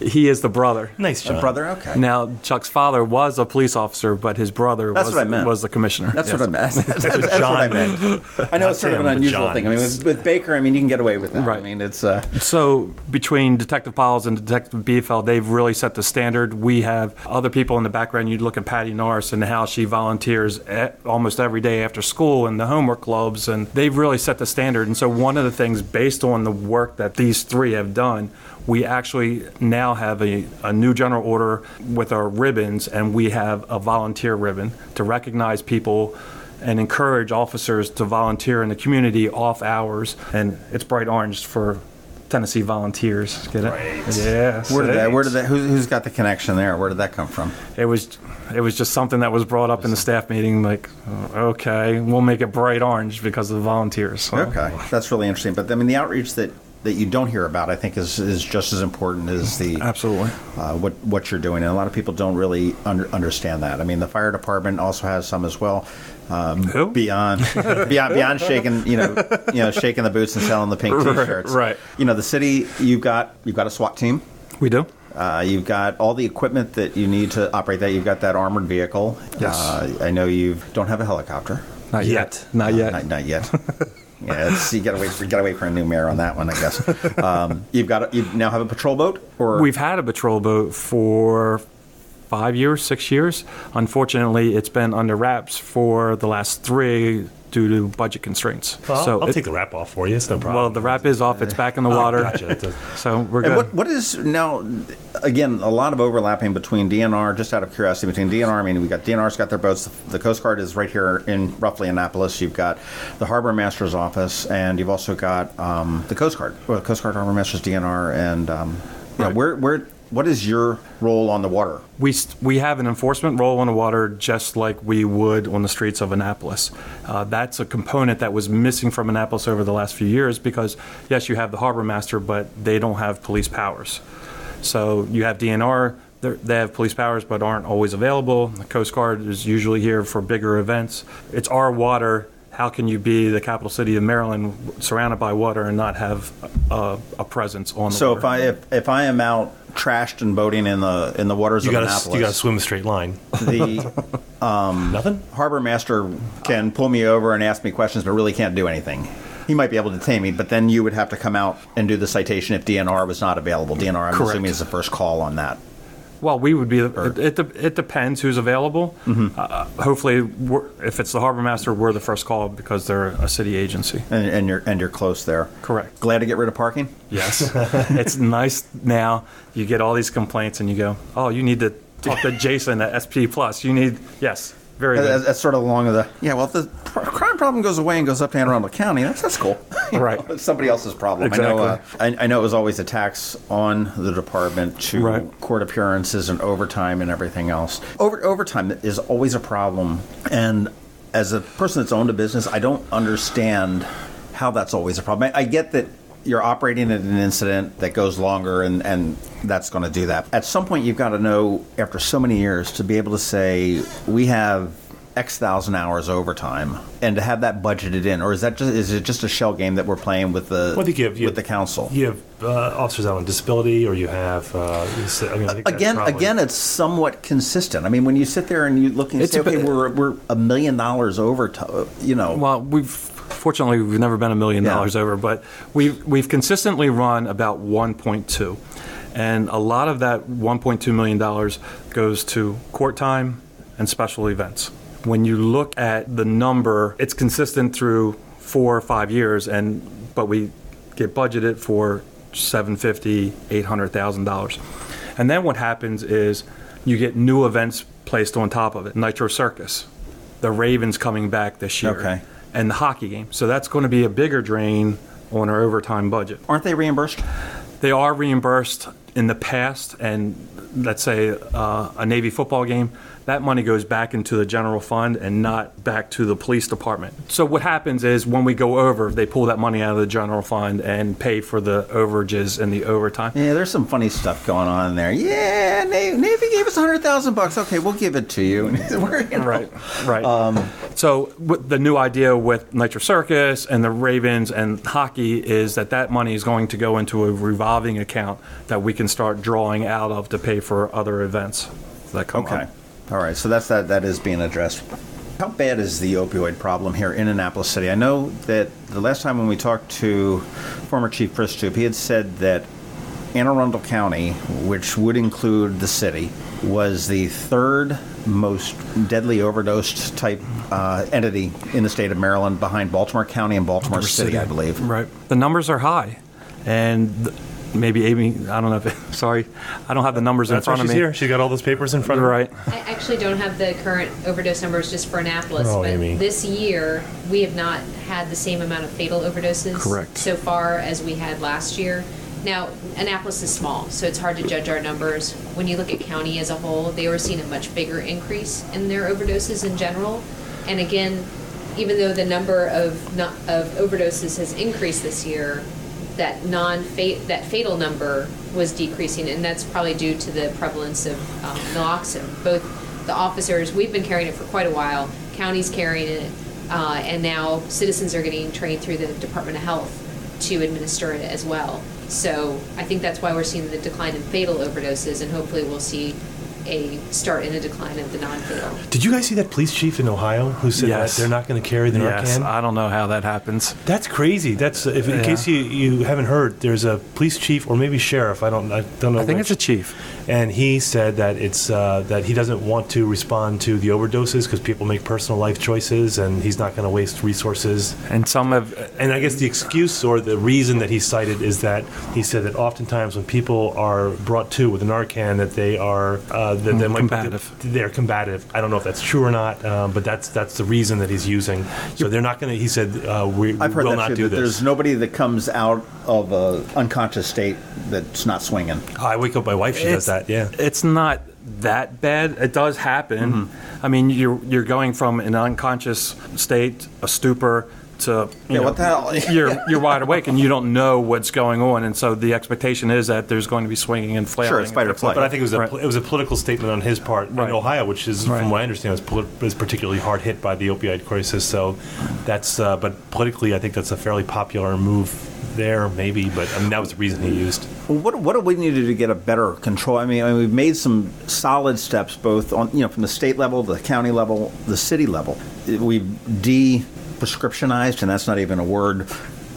He is the brother. Nice, John. Brother, okay. Now, Chuck's father was a police officer, but his brother was the commissioner. That's what I meant. That's what I meant. I know it's sort of an unusual thing. I mean, with Baker, you can get away with that. Right. I mean, it's... So between Detective Piles and Detective Bielefeld, they've really set the standard. We have other people in the background. You'd look at Patty Norris and how she volunteers almost every day after school in the homework clubs, and they've really set the standard. And so one of the things, based on the work that these three have done, we actually now have a new general order with our ribbons, and we have a volunteer ribbon to recognize people and encourage officers to volunteer in the community off hours. And it's bright orange for Tennessee Volunteers. Get it? Right. Yeah. Where did that? Who's got the connection there? Where did that come from? It was just something that was brought up in the staff meeting. Like, okay, we'll make it bright orange because of the volunteers. So. Okay, that's really interesting. But I mean, the outreach that you don't hear about, I think, is just as important as the absolutely what you're doing. And a lot of people don't really understand that. I mean, the fire department also has some as well. Who? Beyond shaking, shaking the boots and selling the pink T-shirts. Right. The city, you've got a SWAT team. We do. You've got all the equipment that you need to operate that. You've got that armored vehicle. Yes. I know you don't have a helicopter. Not yet. Not yet. Not yet. Yeah, you got to wait for a new mayor on that one, I guess. You now have a patrol boat, or we've had a patrol boat for 5 years, 6 years. Unfortunately, it's been under wraps for the last 3 due to budget constraints. Well, I'll take the wrap off for you. It's no problem. Well, the wrap is off. It's back in the water. Gotcha. So we're good. What is now, again, a lot of overlapping between DNR, just out of curiosity, between DNR, I mean, we got DNR's got their boats. The Coast Guard is right here in roughly Annapolis. You've got the Harbor Master's office, and you've also got the Coast Guard. Well, Coast Guard, Harbor Master's, DNR, and right. What is your role on the water? We have an enforcement role on the water just like we would on the streets of Annapolis. That's a component that was missing from Annapolis over the last few years because, yes, you have the harbor master, but they don't have police powers. So you have DNR, they have police powers but aren't always available. The Coast Guard is usually here for bigger events. It's our water. How can you be the capital city of Maryland surrounded by water and not have a presence on the water? So if I am out trashed and boating in the waters of Annapolis, you got to swim a straight line. The nothing. Harbor master can pull me over and ask me questions, but really can't do anything. He might be able to detain me, but then you would have to come out and do the citation if DNR was not available. DNR, I'm assuming, is the first call on that. Well, we would be. It depends who's available. Mm-hmm. Hopefully, if it's the harbor master, we're the first call because they're a city agency. And you're close there. Correct. Glad to get rid of parking? Yes. It's nice now. You get all these complaints, and you go, "Oh, you need to talk to Jason at SP Plus. You need yes." Very good. That's sort of along with well, if the crime problem goes away and goes up to Anne Arundel County, that's cool. Right. It's somebody else's problem. Exactly. I know it was always a tax on the department to court appearances and overtime and everything else. Overtime is always a problem. And as a person that's owned a business, I don't understand how that's always a problem. I get that you're operating at an incident that goes longer, and that's going to do that. At some point, you've got to know, after so many years, to be able to say, we have X thousand hours overtime, and to have that budgeted in, or is it just a shell game that we're playing with the with the council? You have officers out on disability, or you have. I think again, it's somewhat consistent. I mean, when you sit there and you look and say, okay, we're $1 million over, Well, Fortunately, we've never been $1 million over, but we've consistently run about 1.2, and a lot of that $1.2 million goes to court time and special events. When you look at the number, it's consistent through 4 or 5 years, but we get budgeted for $750,000, $800,000, and then what happens is you get new events placed on top of it. Nitro Circus, the Ravens coming back this year. Okay. And the hockey game. So that's going to be a bigger drain on our overtime budget. Aren't they reimbursed? They are reimbursed in the past, and let's say a Navy football game, that money goes back into the general fund and not back to the police department. So what happens is when we go over, they pull that money out of the general fund and pay for the overages and the overtime. Yeah, there's some funny stuff going on in there. Yeah, Navy gave us $100,000. Okay, we'll give it to you. Right. So the new idea with Nitro Circus and the Ravens and hockey is that money is going to go into a revolving account that we can start drawing out of to pay for other events that come up. All right, so that is being addressed. How bad is the opioid problem here in Annapolis City? I know that the last time when we talked to former Chief Pristoop, he had said that Anne Arundel County, which would include the city, was the third most deadly overdosed type entity in the state of Maryland, behind Baltimore County and Baltimore City, I believe. Right. The numbers are high, and maybe Amy, I don't know if, sorry, I don't have the numbers in front of me. She's here. She's got all those papers in front of her. Right. I actually don't have the current overdose numbers just for Annapolis, but Amy. This year we have not had the same amount of fatal overdoses so far as we had last year. Now, Annapolis is small, so it's hard to judge our numbers. When you look at county as a whole, they were seeing a much bigger increase in their overdoses in general. And again, even though the number of overdoses has increased this year, that fatal number was decreasing, and that's probably due to the prevalence of naloxone. Both the officers, we've been carrying it for quite a while, county's carrying it, and now citizens are getting trained through the Department of Health to administer it as well. So I think that's why we're seeing the decline in fatal overdoses, and hopefully we'll see a start in a decline of the non-fatal. Did you guys see that police chief in Ohio who said that they're not going to carry the Narcan? I don't know how that happens. That's crazy. That's in case you haven't heard, there's a police chief or maybe sheriff. I don't know. I think it's a chief, and he said that it's that he doesn't want to respond to the overdoses because people make personal life choices, and he's not going to waste resources. And some have, and I guess the excuse or the reason that he cited is that he said that oftentimes when people are brought to with a Narcan, that they are combative. They're combative. I don't know if that's true or not, but that's the reason that he's using. So they're not going to. He said, "We will not do this." There's nobody that comes out of an unconscious state that's not swinging. I wake up my wife. She does that. Yeah, it's not that bad. It does happen. I mean, you're going from an unconscious state, a stupor, to what the hell? you're wide awake and you don't know what's going on, and so the expectation is that there's going to be swinging and flailing. Sure, it's fight or flight. But I think it was a political statement on his part in Ohio, which is, from what I understand, was particularly hard hit by the opioid crisis. So that's, but politically, I think that's a fairly popular move there, maybe. But I mean, that was the reason he used. Well, what do we need to do to get a better control? I mean, we've made some solid steps, both on from the state level, the county level, the city level. We've prescriptionized, and that's not even a word,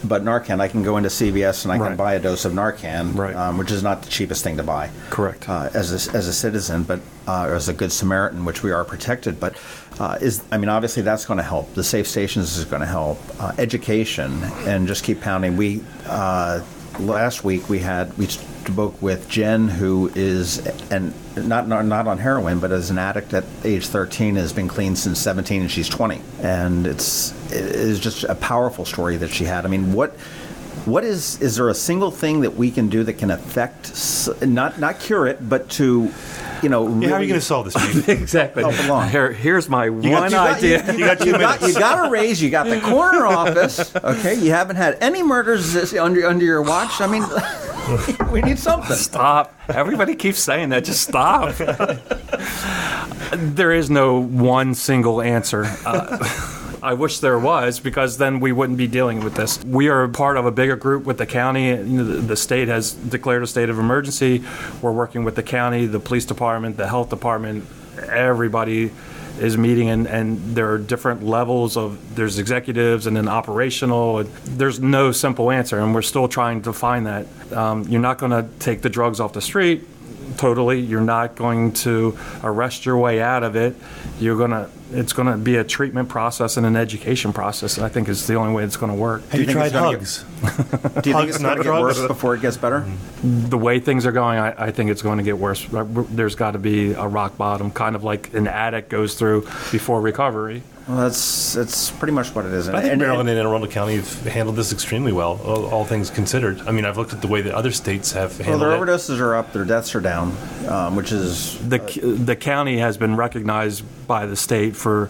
but Narcan. I can go into CVS and I can buy a dose of Narcan, which is not the cheapest thing to buy. Correct. As a citizen, but or as a good Samaritan, which we are protected. But obviously that's going to help. The safe stations is going to help. Education, and just keep pounding. We last week we spoke with Jen, who is not on heroin, but as an addict at age 13, has been clean since 17, and she's 20. And it is just a powerful story that she had. I mean, what is there a single thing that we can do that can affect, not cure it, but to, really how are you going to solve this, Steve? Exactly. Help along. Here's my one idea. You got a raise. You got the corner office. Okay, you haven't had any murders under your watch. I mean, we need something. Stop. Everybody keeps saying that. Just stop. There is no one single answer. I wish there was, because then we wouldn't be dealing with this. We are part of a bigger group with the county. The state has declared a state of emergency. We're working with the county, the police department, the health department. Everybody is meeting, and there are different levels there's executives and then operational. There's no simple answer, and we're still trying to find that. You're not going to take the drugs off the street totally. You're not going to arrest your way out of it. It's going to be a treatment process and an education process. I think is the only way it's going to work. Have you tried hugs? Do you think it's going to get worse before it gets better? The way things are going, I think it's going to get worse. There's got to be a rock bottom, kind of like an addict goes through before recovery. Well, that's pretty much what it is. I think Maryland and Anne Arundel County have handled this extremely well, all things considered. I mean, I've looked at the way that other states have handled their overdoses are up, their deaths are down, which is... The county has been recognized by the state for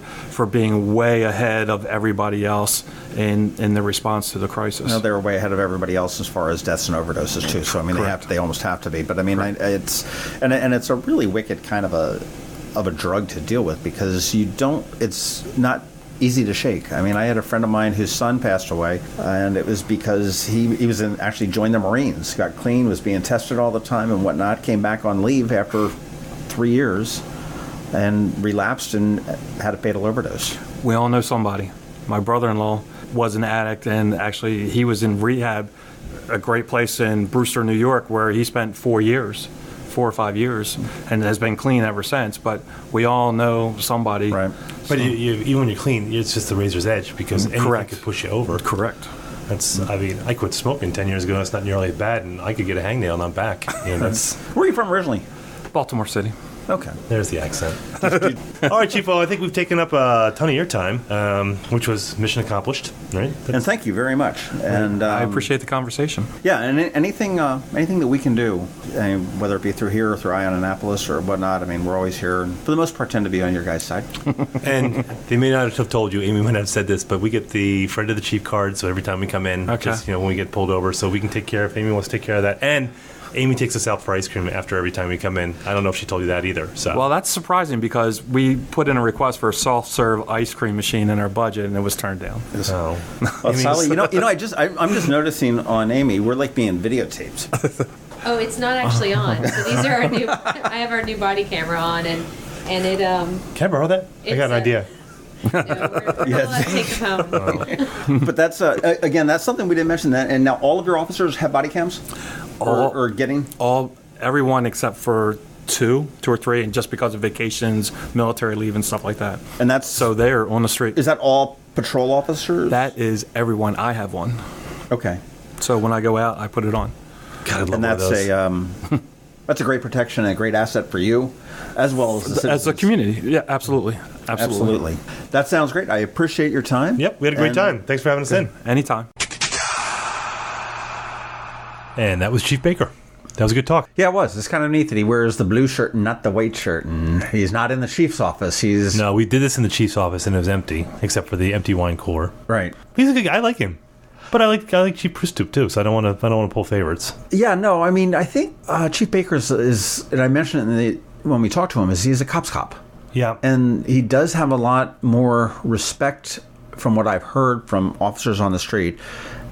being way ahead of everybody else in the response to the crisis. No, they're way ahead of everybody else as far as deaths and overdoses, too. So, I mean, they almost have to be. But, I mean, it's a really wicked kind of a drug to deal with because it's not easy to shake. I mean, I had a friend of mine whose son passed away, and it was because he was actually joined the Marines, got clean, was being tested all the time and whatnot, came back on leave after 3 years and relapsed and had a fatal overdose. We all know somebody. My brother-in-law was an addict, and actually he was in rehab, a great place in Brewster, New York, where he spent 4 or 5 years, and has been clean ever since. But we all know somebody. Right. But even when you're clean, it's just the razor's edge because anything could push you over. Correct. I mean, I quit smoking 10 years ago. It's not nearly as bad, and I could get a hangnail and I'm back. Where are you from originally? Baltimore City. Okay. There's the accent. All right, Chief. Well, I think we've taken up a ton of your time, which was mission accomplished, right? And thank you very much. And I appreciate the conversation. Yeah, and anything that we can do, whether it be through here or through Ion Annapolis or whatnot, I mean, we're always here, and for the most part, tend to be on your guys' side. And they may not have told you, Amy might not have said this, but we get the friend of the chief card, so every time we come in, just when we get pulled over, so we can take care of. Amy wants to take care of that, and Amy takes us out for ice cream after every time we come in. I don't know if she told you that either. So. Well, that's surprising because we put in a request for a soft-serve ice cream machine in our budget, and it was turned down. Oh, well, Sally, I'm just noticing on Amy, we're like being videotaped. Oh, it's not actually on. So these are our new. I have our new body camera on, and it. Can I borrow that? I got an idea. No, we're take it home. But that's again, that's something we didn't mention. That, and now all of your officers have body cams, or getting everyone except for two or three, and just because of vacations, military leave, and stuff like that. And that's so they're on the street. Is that all patrol officers? That is everyone. I have one. Okay. So when I go out, I put it on. God, and that's that's a great protection and a great asset for you, as well as the citizens. As a community. Yeah, absolutely. That sounds great. I appreciate your time. Yep, we had a great time. Thanks for having us in. Anytime. And that was Chief Baker. That was a good talk. Yeah, it was. It's kind of neat that he wears the blue shirt and not the white shirt, and he's not in the chief's office. No, we did this in the chief's office, and it was empty, except for the empty wine cooler. Right. He's a good guy. I like him. But I like Chief Pristoop too, so I don't want to pull favorites. Yeah, no, I mean, I think Chief Baker is, and I mentioned it when we talked to him, is he's a cop's cop. Yeah, and he does have a lot more respect, from what I've heard from officers on the street,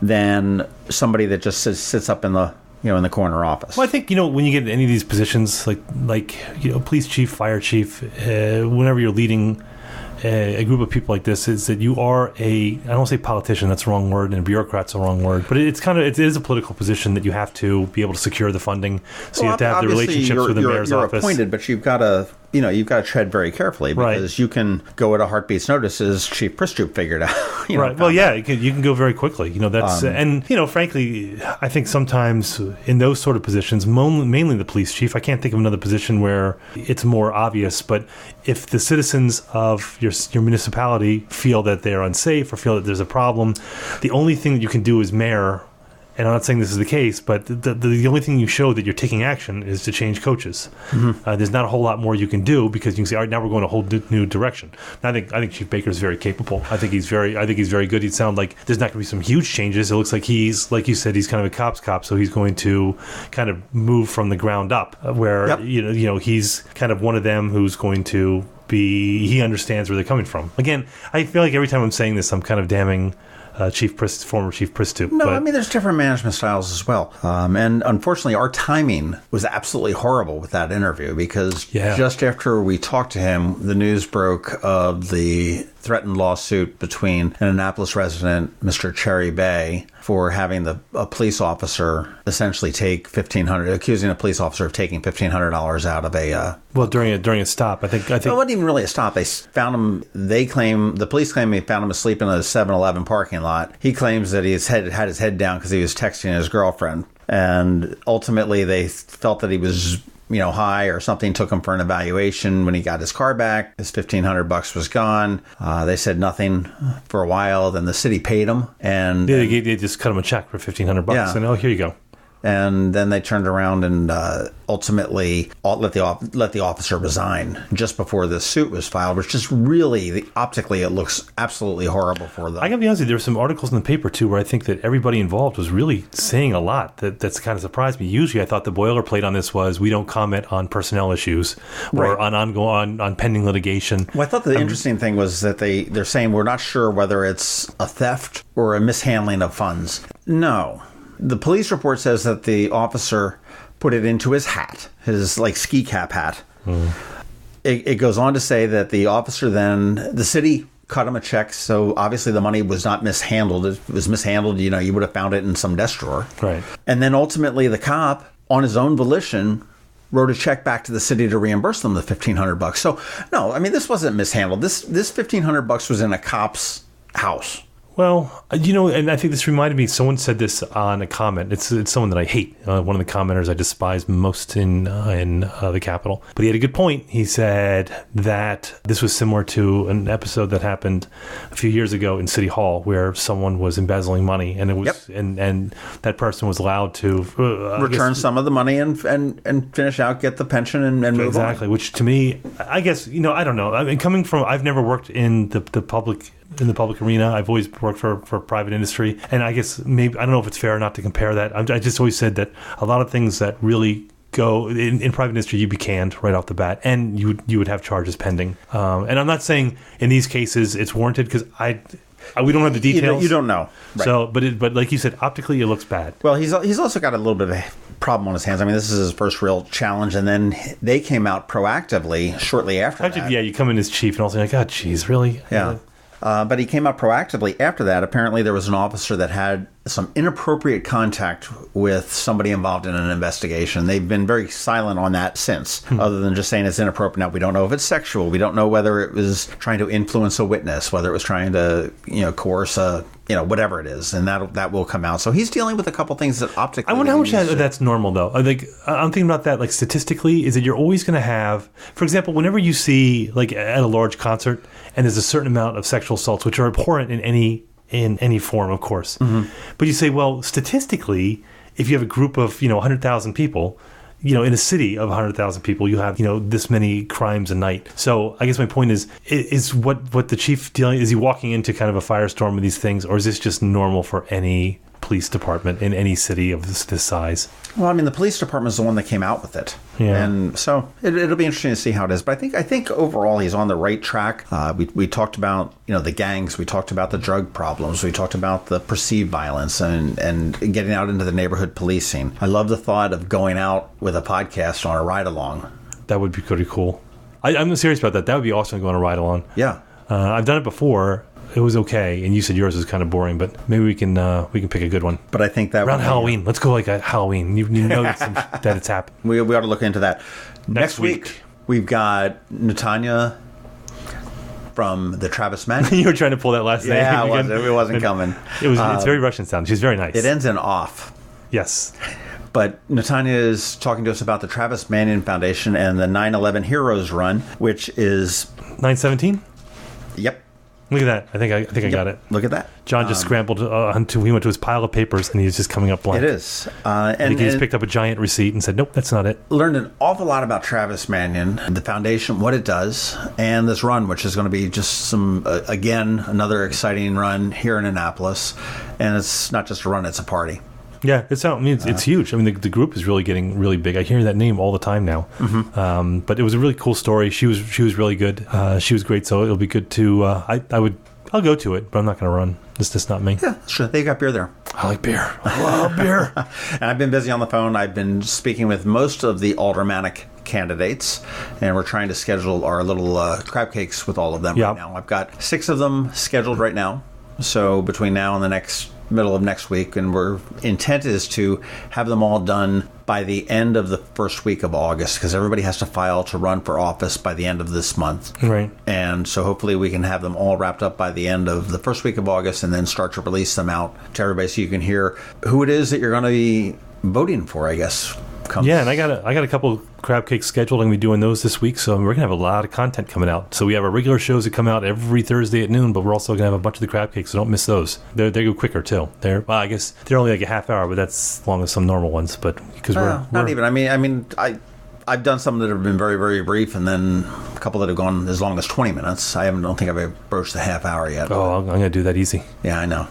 than somebody that just sits up in the in the corner office. Well, I think when you get into any of these positions, like police chief, fire chief, whenever you're leading a group of people like this, is that you are I don't say politician, that's the wrong word, and a bureaucrat's the wrong word, but it is a political position that you have to be able to secure the funding, so you have to have the relationships with the mayor's office. You're appointed, but you've got to tread very carefully, because you can go at a heartbeat's notice, as Chief Pristoop figured out. Right. Well, yeah, you can go very quickly. That's and frankly, I think sometimes in those sort of positions, mainly the police chief, I can't think of another position where it's more obvious. But if the citizens of your municipality feel that they're unsafe or feel that there's a problem, the only thing that you can do as mayor, and I'm not saying this is the case, but the only thing you show that you're taking action is to change coaches. Mm-hmm. There's not a whole lot more you can do, because you can say, all right, now we're going a whole new direction. And I think Chief Baker is very capable. I think he's very good. He'd sound like there's not going to be some huge changes. It looks like he's, like you said, he's kind of a cop's cop, so he's going to kind of move from the ground up, where he's kind of one of them who's going to be. He understands where they're coming from. Again, I feel like every time I'm saying this, I'm kind of damning former Chief Pristoop. No, I mean, there's different management styles as well. And unfortunately, our timing was absolutely horrible with that interview, because just after we talked to him, the news broke of the threatened lawsuit between an Annapolis resident, Mr. Cherry Bay, for having a police officer essentially take accusing a police officer of taking $1,500 out of a... well, during a stop, I think... It wasn't even really a stop. They found him... the police claim they found him asleep in a 7-Eleven parking lot. He claims that he had his head down because he was texting his girlfriend. And ultimately, they felt that he was high or something, took him for an evaluation. When he got his car back, his $1,500 was gone. They said nothing for a while. Then the city paid him. And they just cut him a check for $1,500 and, oh, here you go. And then they turned around and ultimately let the officer resign just before the suit was filed, which just really, optically, it looks absolutely horrible for them. I gotta be honest with you, there were some articles in the paper, too, where I think that everybody involved was really saying a lot. That's kind of surprised me. Usually, I thought the boilerplate on this was, we don't comment on personnel issues or on pending litigation. Well, I thought the interesting thing was that they're saying we're not sure whether it's a theft or a mishandling of funds. No. The police report says that the officer put it into his hat, his ski cap hat. It goes on to say that the officer the city cut him a check, so obviously the money was not mishandled. If it was mishandled, you would have found it in some desk drawer. Right. And then ultimately the cop, on his own volition, wrote a check back to the city to reimburse them the $1,500. So, no, I mean, this wasn't mishandled. This $1,500 was in a cop's house. Well, and I think this reminded me, someone said this on a comment. It's someone that I hate, one of the commenters I despise most in the Capitol. But he had a good point. He said that this was similar to an episode that happened a few years ago in City Hall where someone was embezzling money, and it was and that person was allowed to return some of the money and finish out, get the pension, and move on. Exactly, which to me, I guess, I don't know. I mean, I've never worked in the public arena. I've always worked for private industry, and I guess maybe, I don't know if it's fair or not to compare that. I just always said that a lot of things that really go in private industry, you'd be canned right off the bat, and you would have charges pending. And I'm not saying in these cases it's warranted, because we don't have the details. You don't know. Right. So, but like you said, optically it looks bad. Well, he's also got a little bit of a problem on his hands. I mean, this is his first real challenge, and then they came out proactively shortly after that. Yeah, you come in as chief and all like, oh, geez, really? Yeah. But he came out proactively after that. Apparently, there was an officer that had some inappropriate contact with somebody involved in an investigation. They've been very silent on that since, other than just saying it's inappropriate. Now, we don't know if it's sexual. We don't know whether it was trying to influence a witness, whether it was trying to, coerce whatever it is, and that will come out. So he's dealing with a couple things that optically. I wonder how much that's normal, though. I'm thinking about that, statistically, is that you're always going to have, for example, whenever you see, at a large concert, and there's a certain amount of sexual assaults, which are abhorrent in any form, of course. Mm-hmm. But you say, well, statistically, if you have a group of 100,000 people, in a city of 100,000 people, you have this many crimes a night. So I guess my point is what the chief dealing, is he walking into kind of a firestorm with these things, or is this just normal for any police department in any city of this size? Well, I mean, the police department is the one that came out with it. Yeah. And so it'll be interesting to see how it is. But I think overall he's on the right track. We talked about, the gangs. We talked about the drug problems. We talked about the perceived violence and getting out into the neighborhood policing. I love the thought of going out with a podcast on a ride-along. That would be pretty cool. I'm serious about that. That would be awesome to go on a ride-along. Yeah. I've done it before. It was okay, and you said yours was kind of boring, but maybe we can pick a good one. But I think that around Halloween, let's go at Halloween. You know that it's happened. We ought to look into that. Next week we've got Natanya from the Travis Men. You were trying to pull that last name. Yeah, it wasn't coming. It's very Russian sound. She's very nice. It ends in off. Yes. But Natanya is talking to us about the Travis Manion Foundation and the 9/11 Heroes Run, which is 9/17. Yep. Look at that. I think I got it. Look at that. John just scrambled he went to his pile of papers, and he's just coming up blank. It is. And he just picked up a giant receipt and said, nope, that's not it. Learned an awful lot about Travis Manion, the foundation, what it does, and this run, which is going to be just another exciting run here in Annapolis. And it's not just a run, it's a party. Yeah, it's huge. I mean, the group is really getting really big. I hear that name all the time now. Mm-hmm. But it was a really cool story. She was really good. She was great. So it'll be good to. I'll go to it, but I'm not going to run. It's just not me. Yeah, sure. They got beer there. I like beer. I love beer. And I've been busy on the phone. I've been speaking with most of the aldermanic candidates, and we're trying to schedule our little crab cakes with all of them right now. I've got 6 of them scheduled right now. So between now and the middle of next week, and our intent is to have them all done by the end of the first week of August, because everybody has to file to run for office by the end of this month. Right. And so hopefully we can have them all wrapped up by the end of the first week of August, and then start to release them out to everybody so you can hear who it is that you're going to be voting for, I guess, comes. Yeah, and I got a couple crab cakes scheduled. I'm going to be doing those this week, so we're going to have a lot of content coming out. So we have our regular shows that come out every Thursday at noon, but we're also going to have a bunch of the crab cakes, so don't miss those. They go quicker, too. I guess they're only like a half hour, but that's as long as some normal ones. But because not even. I've done some that have been very, very brief, and then a couple that have gone as long as 20 minutes. Don't think I've broached the half hour yet. Oh, I'm going to do that easy. Yeah, I know.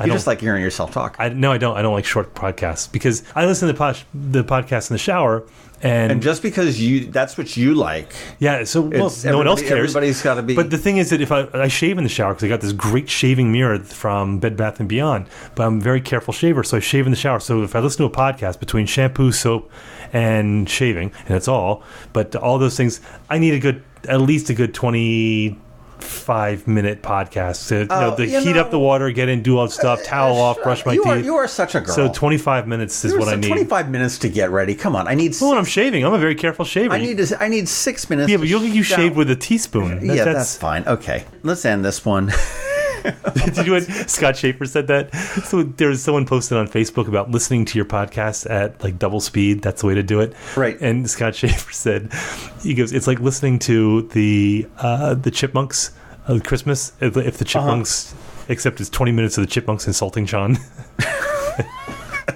You just like hearing yourself talk. No, I don't. I don't like short podcasts because I listen to the podcast in the shower. And just because that's what you like. Yeah, so no one else cares. Everybody's got to be. But the thing is that if I shave in the shower because I got this great shaving mirror from Bed Bath & Beyond, but I'm a very careful shaver, so I shave in the shower. So if I listen to a podcast between shampoo, soap, and shaving, and that's all, but all those things, I need at least a good 25-minute podcast to heat up the water, get in, do all that stuff, towel off, brush my teeth. You are such a girl. So 25 minutes is what I need. 25 minutes to get ready. Come on, I need. Well, when I'm shaving, I'm a very careful shaver. I need 6 minutes. Yeah, but you shave with a teaspoon. That's fine. Okay, let's end this one. Did you know what Scott Schaefer said that? So there was someone posted on Facebook about listening to your podcast at like double speed. That's the way to do it. Right. And Scott Schaefer said, he goes, it's like listening to the Chipmunks Christmas if the Chipmunks, except it's 20 minutes of the Chipmunks insulting Sean.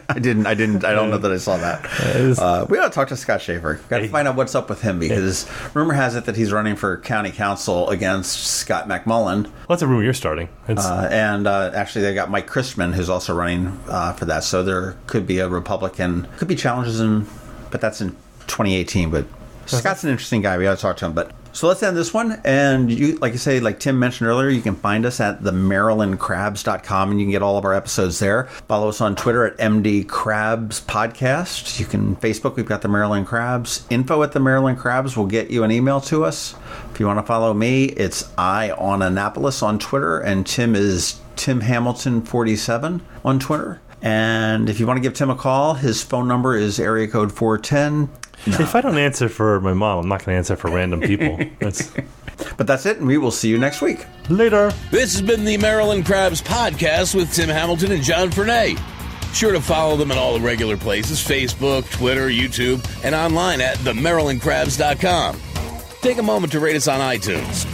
I don't know that I saw that. We got to talk to Scott Schaefer. Got to find out what's up with him because rumor has it that he's running for county council against Scott McMullen. Well, that's a rumor you're starting. Actually, they got Mike Christman, who's also running for that. So there could be a Republican, could be challenges but that's in 2018. But Scott's an interesting guy. We got to talk to him. But so let's end this one. And you, like Tim mentioned earlier, you can find us at themarylandcrabs.com and you can get all of our episodes there. Follow us on Twitter at MD Crabs Podcast. You can Facebook. We've got the Maryland Crabs. Info at the Maryland Crabs will get you an email to us. If you want to follow me, it's I on Annapolis on Twitter, and Tim is Tim Hamilton 47 on Twitter. And if you want to give Tim a call, his phone number is area code 410. No. If I don't answer for my mom, I'm not going to answer for random people. But that's it, and we will see you next week. Later. This has been the Maryland Crabs Podcast with Tim Hamilton and John Fernay. Sure to follow them in all the regular places, Facebook, Twitter, YouTube, and online at themarylandcrabs.com. Take a moment to rate us on iTunes.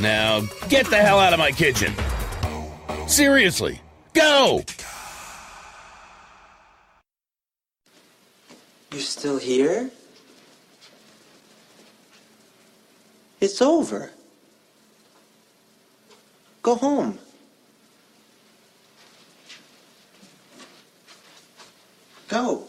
Now, get the hell out of my kitchen. Seriously, go! You're still here? It's over. Go home. Go.